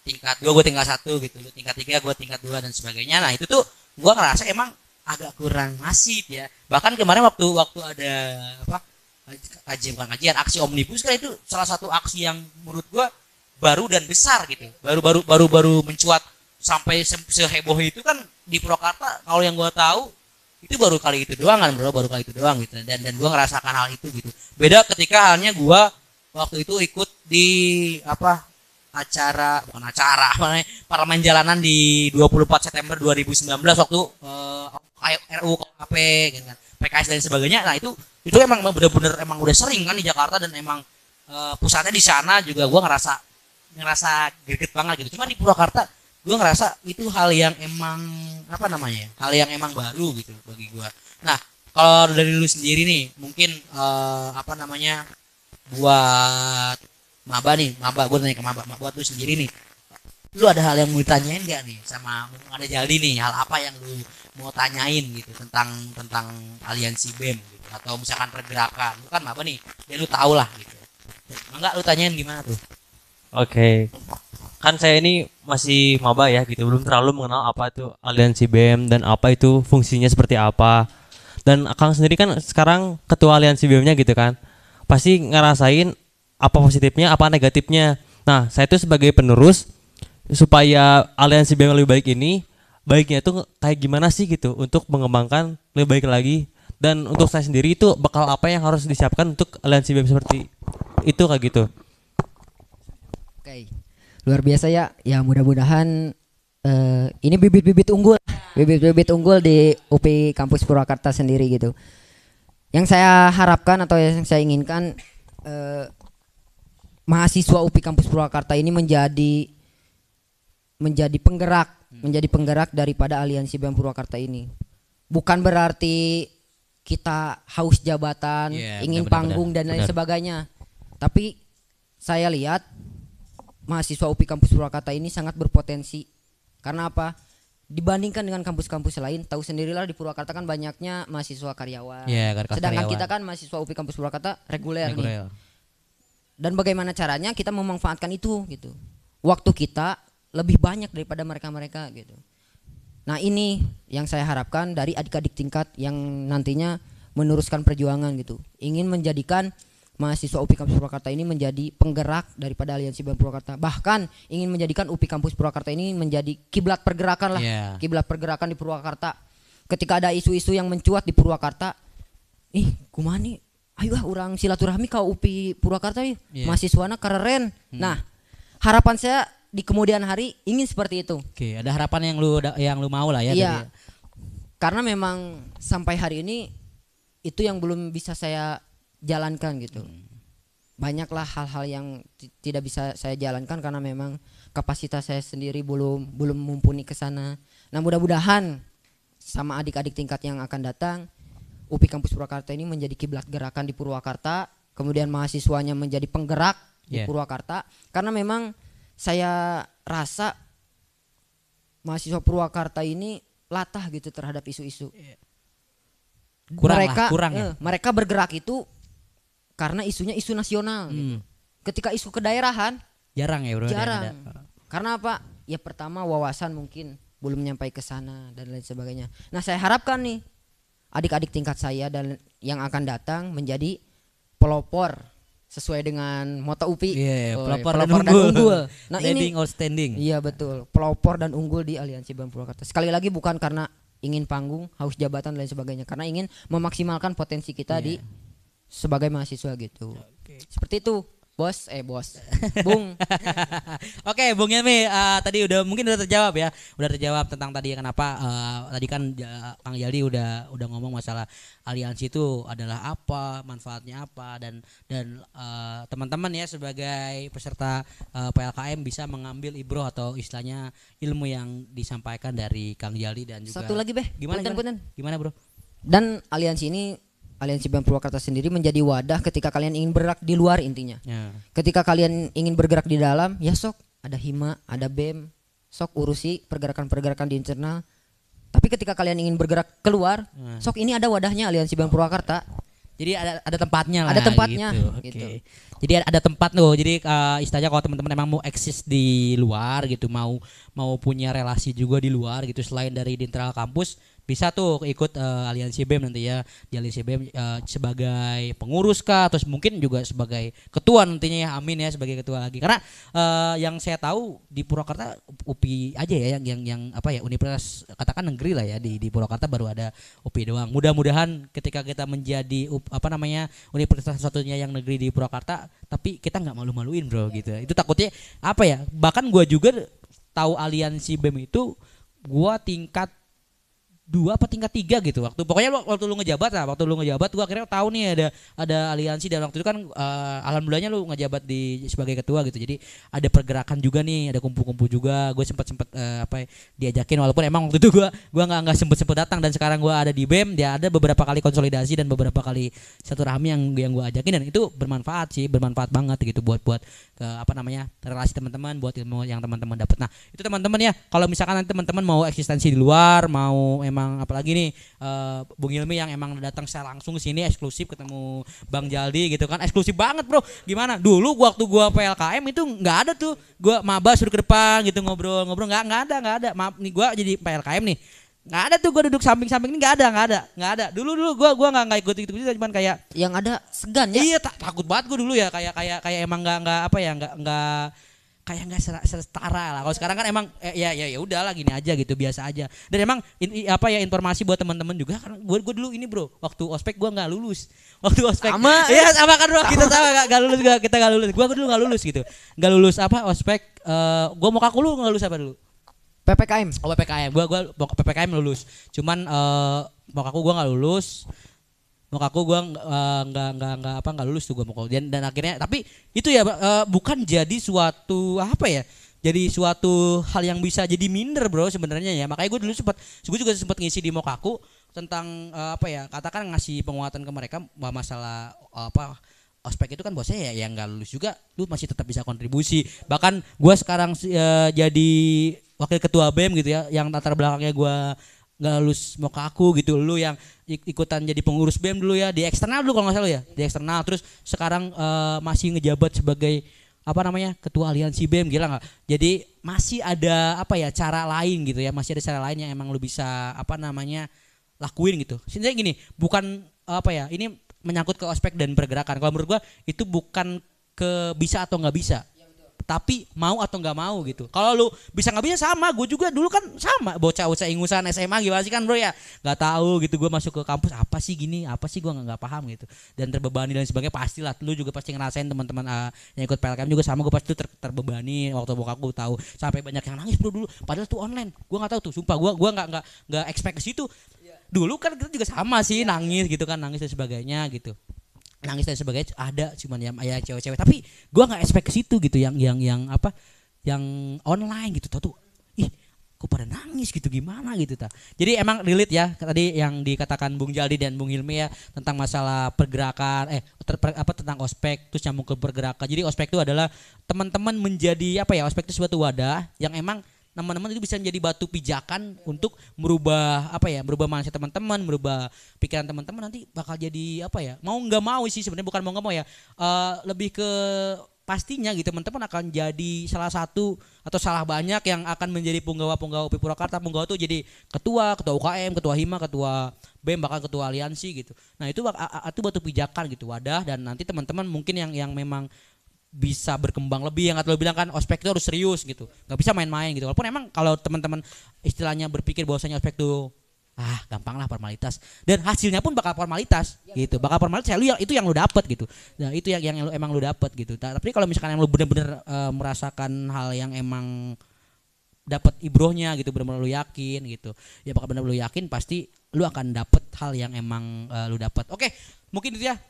tingkat 2 gue tingkat 1 gitu, lu tingkat 3 gue tingkat 2 dan sebagainya. Nah, itu tuh gue ngerasa emang agak kurang masif ya. Bahkan kemarin waktu ada apa? Kajian aksi omnibus kan, itu salah satu aksi yang menurut gue baru dan besar gitu. Baru mencuat sampai seheboh itu kan di Purwakarta. Kalau yang gue tahu itu baru kali itu doang kan, bro, baru kali itu doang gitu. Dan gue ngerasakan hal itu gitu. Beda ketika halnya gue waktu itu ikut di parlemen jalanan di 24 September 2019 waktu RUU KP gitu kan, PKS dan sebagainya. Nah, itu emang benar-benar emang udah sering kan di Jakarta, dan emang pusatnya di sana juga. Gue ngerasa greget banget gitu. Cuma di Purwakarta gue ngerasa itu hal yang emang hal yang emang baru gitu bagi gue. Nah, kalau dari lu sendiri nih, mungkin buat maba, gue tanya ke maba, buat lu sendiri nih, lu ada hal yang mau ditanyain gak nih sama ada Jaldi nih? Hal apa yang lu mau tanyain gitu tentang aliansi BEM gitu, atau misalkan pergerakan? Lu kan maba nih, ya lu tau lah gitu. Enggak, lu tanyain gimana tuh? Oke. Kan saya ini masih maba ya gitu, belum terlalu mengenal apa itu aliansi BEM dan apa itu fungsinya seperti apa. Dan Akang sendiri kan sekarang ketua aliansi BEM-nya gitu kan, pasti ngerasain apa positifnya, apa negatifnya. Nah, saya itu sebagai penerus, supaya aliansi BEM lebih baik ini, baiknya itu kayak gimana sih gitu untuk mengembangkan lebih baik lagi. Dan untuk saya sendiri itu bakal apa yang harus disiapkan untuk aliansi BEM seperti itu kayak gitu. Oke, luar biasa ya. Ya mudah-mudahan ini bibit-bibit unggul di UPI Kampus Purwakarta sendiri gitu. Yang saya harapkan atau yang saya inginkan, mahasiswa UPI Kampus Purwakarta ini menjadi penggerak daripada aliansi BEM Purwakarta ini. Bukan berarti kita haus jabatan, ingin panggung dan lain sebagainya. Tapi saya lihat mahasiswa UPI Kampus Purwakarta ini sangat berpotensi. Karena apa? Dibandingkan dengan kampus-kampus lain, tahu sendirilah di Purwakarta kan banyaknya mahasiswa karyawan. Sedangkan kita kan mahasiswa UPI Kampus Purwakarta reguler nih. Dan bagaimana caranya kita memanfaatkan itu gitu. Waktu kita lebih banyak daripada mereka-mereka gitu. Nah, ini yang saya harapkan dari adik-adik tingkat yang nantinya meneruskan perjuangan gitu. Ingin menjadikan mahasiswa UPI Kampus Purwakarta ini menjadi penggerak daripada Aliansi BEM Purwakarta. Bahkan ingin menjadikan UPI Kampus Purwakarta ini menjadi kiblat pergerakan lah. Kiblat pergerakan di Purwakarta. Ketika ada isu-isu yang mencuat di Purwakarta, kumaha nih? Ayo orang silaturahmi ke UPI Purwakarta ya. Mahasiswana keren. Nah, harapan saya di kemudian hari ingin seperti itu. Oke, ada harapan yang lu mau lah ya. Iya. Karena memang sampai hari ini itu yang belum bisa saya jalankan gitu. Banyaklah hal-hal yang tidak bisa saya jalankan karena memang kapasitas saya sendiri belum mumpuni ke sana. Nah, mudah-mudahan sama adik-adik tingkat yang akan datang, UPI Kampus Purwakarta ini menjadi kiblat gerakan di Purwakarta, kemudian mahasiswanya menjadi penggerak di Purwakarta, karena memang saya rasa mahasiswa Purwakarta ini latah gitu terhadap isu-isu. Mereka bergerak itu karena isunya isu nasional gitu. Ketika isu kedaerahan jarang ya bro. Jarang. Karena apa? Ya pertama wawasan mungkin belum nyampai ke sana dan lain sebagainya. Nah, saya harapkan nih adik-adik tingkat saya dan yang akan datang menjadi pelopor sesuai dengan moto UPI. Pelopor dan unggul. Nah, leading or standing. Iya betul. Pelopor dan unggul di Aliansi BEM Purwakarta. Sekali lagi bukan karena ingin panggung, haus jabatan dan lain sebagainya, karena ingin memaksimalkan potensi kita di sebagai mahasiswa gitu. Seperti itu, bos. Bung. Oke, Bung Yelmi, tadi mungkin udah terjawab ya. Udah terjawab tentang tadi kenapa tadi kan Kang Jaldi udah ngomong masalah aliansi itu adalah apa, manfaatnya apa, dan teman-teman ya sebagai peserta PLKM bisa mengambil ibroh atau istilahnya ilmu yang disampaikan dari Kang Jaldi dan juga. Satu lagi Gimana bro? Dan aliansi ini, Aliansi BEM Purwakarta sendiri menjadi wadah ketika kalian ingin bergerak di luar intinya. Ketika kalian ingin bergerak di dalam, ya sok ada Hima, ada BEM, sok urusi pergerakan-pergerakan di internal. Tapi ketika kalian ingin bergerak keluar, sok ini ada wadahnya Aliansi BEM Purwakarta. Jadi ada tempatnya lah. Ada tempatnya. Gitu. Jadi ada tempat loh. Jadi istilahnya kalau teman-teman emang mau eksis di luar gitu, mau punya relasi juga di luar gitu selain dari di internal kampus, bisa tuh ikut aliansi BEM nanti ya. Di aliansi BEM sebagai pengurus kah, atau mungkin juga sebagai ketua nantinya ya. Amin ya, sebagai ketua lagi. Karena yang saya tahu di Purwakarta UPI aja ya yang apa ya, universitas katakan negeri lah ya, di Purwakarta baru ada UPI doang. Mudah-mudahan ketika kita menjadi universitas satunya yang negeri di Purwakarta, tapi kita nggak malu-maluin bro gitu. Itu takutnya apa ya? Bahkan gue juga tahu aliansi BEM itu gue tingkat 2 apa tingkat 3 gitu. Waktu lu ngejabat gua akhirnya tahu nih ada aliansi, dan waktu itu kan alhamdulillahnya lu ngejabat sebagai ketua gitu. Jadi ada pergerakan juga nih, ada kumpul-kumpul juga. Gue sempat diajakin, walaupun emang waktu itu gua enggak sempet datang, dan sekarang gua ada di BEM, dia ada beberapa kali konsolidasi dan beberapa kali silaturahmi yang gua ajakin, dan itu bermanfaat banget gitu buat relasi teman-teman, buat ilmu yang teman-teman dapat. Nah, itu teman-teman ya, kalau misalkan nanti teman-teman mau eksistensi di luar, mau apalagi nih Bung Yelmi yang emang datang secara langsung ke sini eksklusif ketemu Bang Jaldi gitu kan, eksklusif banget bro. Gimana dulu waktu gua PLKM itu nggak ada tuh, gua maba suruh ke depan gitu ngobrol nggak ada. Maaf nih, gua jadi PLKM nih nggak ada tuh, gua duduk samping nih, nggak ada. Dulu gua nggak ikut itu, cuman kayak yang ada segan ya. Iya, takut banget gua dulu ya, kayak emang nggak kayak nggak setara lah. Kalau sekarang kan emang ya udahlah gini aja gitu, biasa aja. Dan emang informasi buat teman-teman juga, kan gue dulu ini bro, waktu ospek gue nggak lulus. Waktu ospek sama kan bro, kita nggak lulus, kita nggak lulus. Gue dulu nggak lulus gitu, nggak lulus ospek. Gue mau kaku, lu nggak lulus apa dulu? PPKM. PPKM. Gue PPKM lulus. Cuman mau kaku gue nggak lulus. Mokaku gue nggak lulus tuh gue mau, dan akhirnya tapi itu ya bukan jadi suatu jadi suatu hal yang bisa jadi minder bro sebenarnya ya. Makanya gue juga sempat ngisi di Mokaku tentang katakan ngasih penguatan ke mereka bahwa masalah ospek itu kan bosnya ya yang nggak lulus juga lu masih tetap bisa kontribusi. Bahkan gue sekarang jadi wakil ketua BEM gitu ya, yang latar belakangnya gue nggak lulus mau ke aku gitu, lu yang ikutan jadi pengurus BEM dulu ya, di eksternal dulu kalau nggak salah ya, di eksternal, terus sekarang masih ngejabat sebagai ketua aliansi BEM, gila nggak? Jadi masih ada cara lain gitu ya, masih ada cara lain yang emang lu bisa lakuin gitu. Sebenarnya gini, bukan apa ya? Ini menyangkut ke ospek dan pergerakan. Kalau menurut gua itu bukan ke bisa atau nggak bisa, tapi mau atau nggak mau gitu. Kalau lu bisa nggak bisa sama, gue juga dulu kan sama bocah-bocah ingusan SMA gimana sih kan bro ya, nggak tahu gitu. Gue masuk ke kampus apa sih gini, apa sih gue nggak paham gitu, dan terbebani dan sebagainya. Pastilah lu juga pasti ngerasain, teman-teman yang ikut PLKM juga sama, gue pasti tuh terbebani. Waktu bokap gue tahu sampai banyak yang nangis bro dulu, padahal tuh online. Gue nggak tahu tuh, sumpah gue nggak expect ke situ. Dulu kan kita juga sama sih, nangis gitu kan, nangis dan sebagainya gitu, nangis dan sebagainya ada, cuman ya cewek-cewek, tapi gua nggak expect ke situ gitu, yang apa, yang online gitu. Tahu tuh, ih kok pada nangis gitu, gimana gitu ta. Jadi emang relate ya tadi yang dikatakan Bung Jaldi dan Bung Hilmi ya tentang masalah pergerakan tentang ospek, terus nyambung ke pergerakan. Jadi ospek itu adalah teman-teman menjadi apa ya, ospek itu suatu wadah yang emang teman-teman itu bisa menjadi batu pijakan untuk merubah apa ya, merubah mindset teman-teman, merubah pikiran teman-teman. Nanti bakal jadi apa ya, mau nggak mau sih sebenarnya, bukan mau nggak mau ya, lebih ke pastinya gitu, teman-teman akan jadi salah satu atau salah banyak yang akan menjadi punggawa UPI Purwakarta. Punggawa tuh jadi ketua UKM, ketua Hima, ketua BEM, bahkan ketua aliansi gitu. Nah itu batu pijakan gitu, wadah, dan nanti teman-teman mungkin yang memang bisa berkembang lebih, yang kata lo bilang kan ospek itu harus serius gitu, nggak bisa main-main gitu. Walaupun emang kalau teman-teman istilahnya berpikir bahwasanya ospek itu gampang lah, formalitas, dan hasilnya pun bakal formalitas gitu, bakal formalitas itu yang lo dapet gitu. Nah itu yang emang lo dapet gitu. Tapi kalau misalkan yang lo bener-bener merasakan hal yang emang dapat ibrohnya gitu, benar-benar lu yakin gitu, ya bakal benar-benar lu yakin pasti lu akan dapat hal yang emang lu dapat. Oke, mungkin itu ya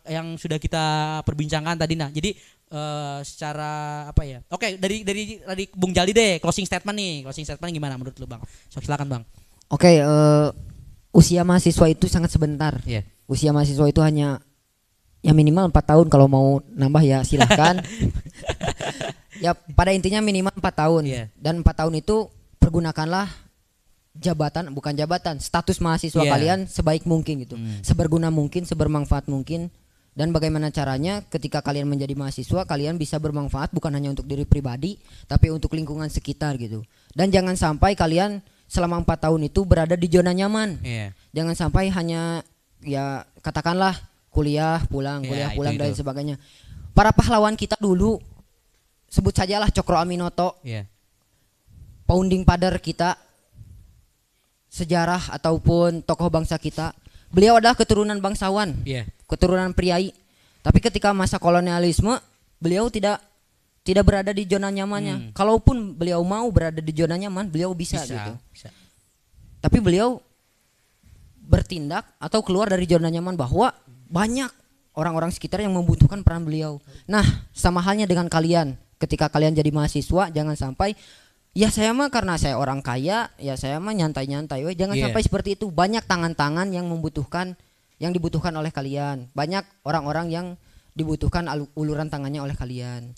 yang sudah kita perbincangkan tadi. Nah jadi secara apa ya, oke, dari Bung Jaldi deh, closing statement gimana menurut lu Bang? Silakan Bang. Oke, usia mahasiswa itu sangat sebentar. Usia mahasiswa itu hanya ya minimal 4 tahun, kalau mau nambah ya silahkan. Ya pada intinya minimal 4 tahun. Dan 4 tahun itu pergunakanlah status mahasiswa kalian sebaik mungkin gitu, seberguna mungkin, sebermanfaat mungkin. Dan bagaimana caranya ketika kalian menjadi mahasiswa, kalian bisa bermanfaat bukan hanya untuk diri pribadi, tapi untuk lingkungan sekitar gitu. Dan jangan sampai kalian selama 4 tahun itu berada di zona nyaman. Jangan sampai hanya ya katakanlah kuliah pulang dan sebagainya. Para pahlawan kita dulu, sebut sajalah Cokro Aminoto, founding father kita, sejarah ataupun tokoh bangsa kita, beliau adalah keturunan bangsawan, keturunan priai. Tapi ketika masa kolonialisme, beliau tidak berada di zona nyamannya. Kalaupun beliau mau berada di zona nyaman, beliau bisa. Gitu. Tapi beliau bertindak atau keluar dari zona nyaman, bahwa banyak orang-orang sekitar yang membutuhkan peran beliau. Nah, sama halnya dengan kalian. Ketika kalian jadi mahasiswa, jangan sampai ya saya mah karena saya orang kaya, ya saya mah nyantai-nyantai. Jangan sampai seperti itu. Banyak tangan-tangan yang dibutuhkan oleh kalian. Banyak orang-orang yang dibutuhkan uluran tangannya oleh kalian.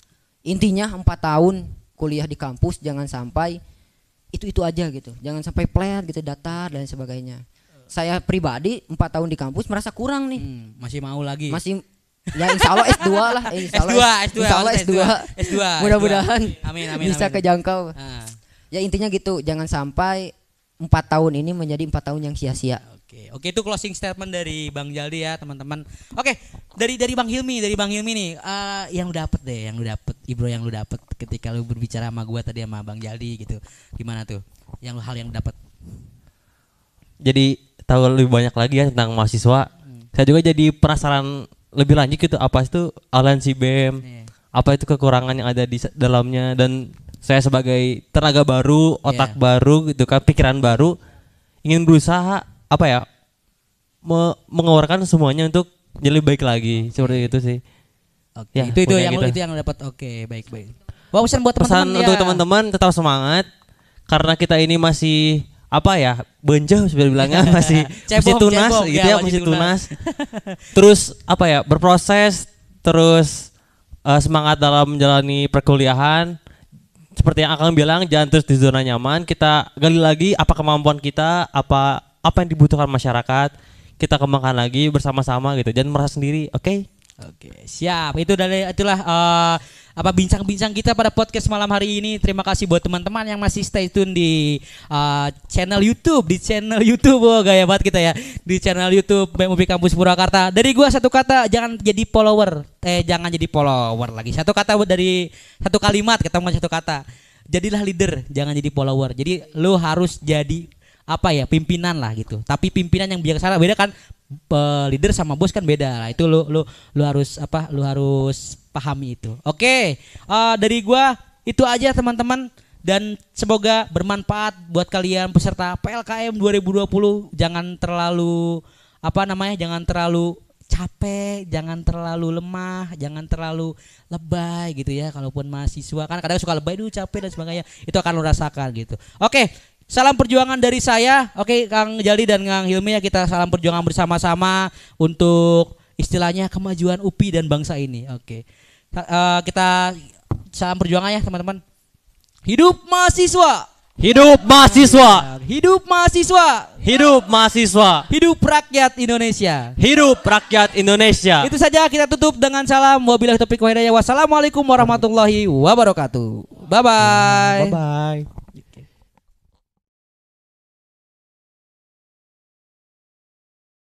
Intinya 4 tahun kuliah di kampus, jangan sampai itu aja gitu. Jangan sampai flat gitu, datar dan sebagainya. Saya pribadi 4 tahun di kampus merasa kurang nih. Masih mau lagi. Masih ya insya Allah S2 lah. Insya Allah S2. Mudah-mudahan amin, bisa kejangkau. Ya intinya gitu, jangan sampai 4 tahun ini menjadi 4 tahun yang sia-sia. Oke, itu closing statement dari Bang Jaldi ya teman-teman. Oke, dari Bang Hilmi nih, yang lu dapet Ibro, yang lu dapet ketika lu berbicara sama gua tadi sama Bang Jaldi gitu, gimana tuh? Hal yang lu dapet? Jadi tahu lebih banyak lagi ya tentang mahasiswa. Saya juga jadi penasaran lebih lanjut gitu, apa itu aliansi BEM, apa itu kekurangan yang ada di dalamnya. Dan saya sebagai tenaga baru, otak baru gitu kan, pikiran baru, ingin berusaha apa ya, mengeluarkan semuanya untuk jadi lebih baik lagi, seperti itu sih. Oke, ya, itu yang dapat. Oke, baik. Wah, pesan buat teman-teman ya. Untuk teman-teman tetap semangat, karena kita ini masih apa ya, benjah sebenarnya bilangnya, masih tunas gitu ya, masih tunas. Terus apa ya, berproses, terus semangat dalam menjalani perkuliahan. Seperti yang Akang bilang, jangan terus di zona nyaman. Kita gali lagi apa kemampuan kita, apa yang dibutuhkan masyarakat. Kita kembangkan lagi bersama-sama gitu. Jangan merasa sendiri, oke? Oke, siap. Itulah apa bincang-bincang kita pada podcast malam hari ini. Terima kasih buat teman-teman yang masih stay tune di channel YouTube, gaya banget kita ya. Di channel YouTube BEM UPI Kampus Purwakarta. Dari gua satu kata, jangan jadi follower. Jangan jadi follower lagi. Satu kata dari satu kalimat, ketemu satu kata. Jadilah leader, jangan jadi follower. Jadi lu harus jadi apa ya, pimpinan lah gitu. Tapi pimpinan yang bijaksana, beda kan, leader sama bos kan beda lah. Itu lu harus apa? Lu harus pahami itu. Oke, dari gua itu aja teman-teman, dan semoga bermanfaat buat kalian peserta PLKM 2020. Jangan terlalu jangan terlalu capek, jangan terlalu lemah, jangan terlalu lebay gitu ya. Kalaupun mahasiswa kan kadang suka lebay dulu, capek dan sebagainya. Itu akan lo rasakan gitu. Oke, salam perjuangan dari saya. Oke, Kang Jali dan Kang Hilmi ya, kita salam perjuangan bersama-sama untuk istilahnya kemajuan UPI dan bangsa ini. Oke. Kita salam perjuangan ya teman-teman. Hidup mahasiswa. Hidup mahasiswa. Hidup mahasiswa. Hidup mahasiswa. Hidup rakyat Indonesia. Hidup rakyat Indonesia. Itu saja, kita tutup dengan salam. Wabillahi taufiq wal hidayah. Wassalamualaikum warahmatullahi wabarakatuh. Bye bye. Bye bye.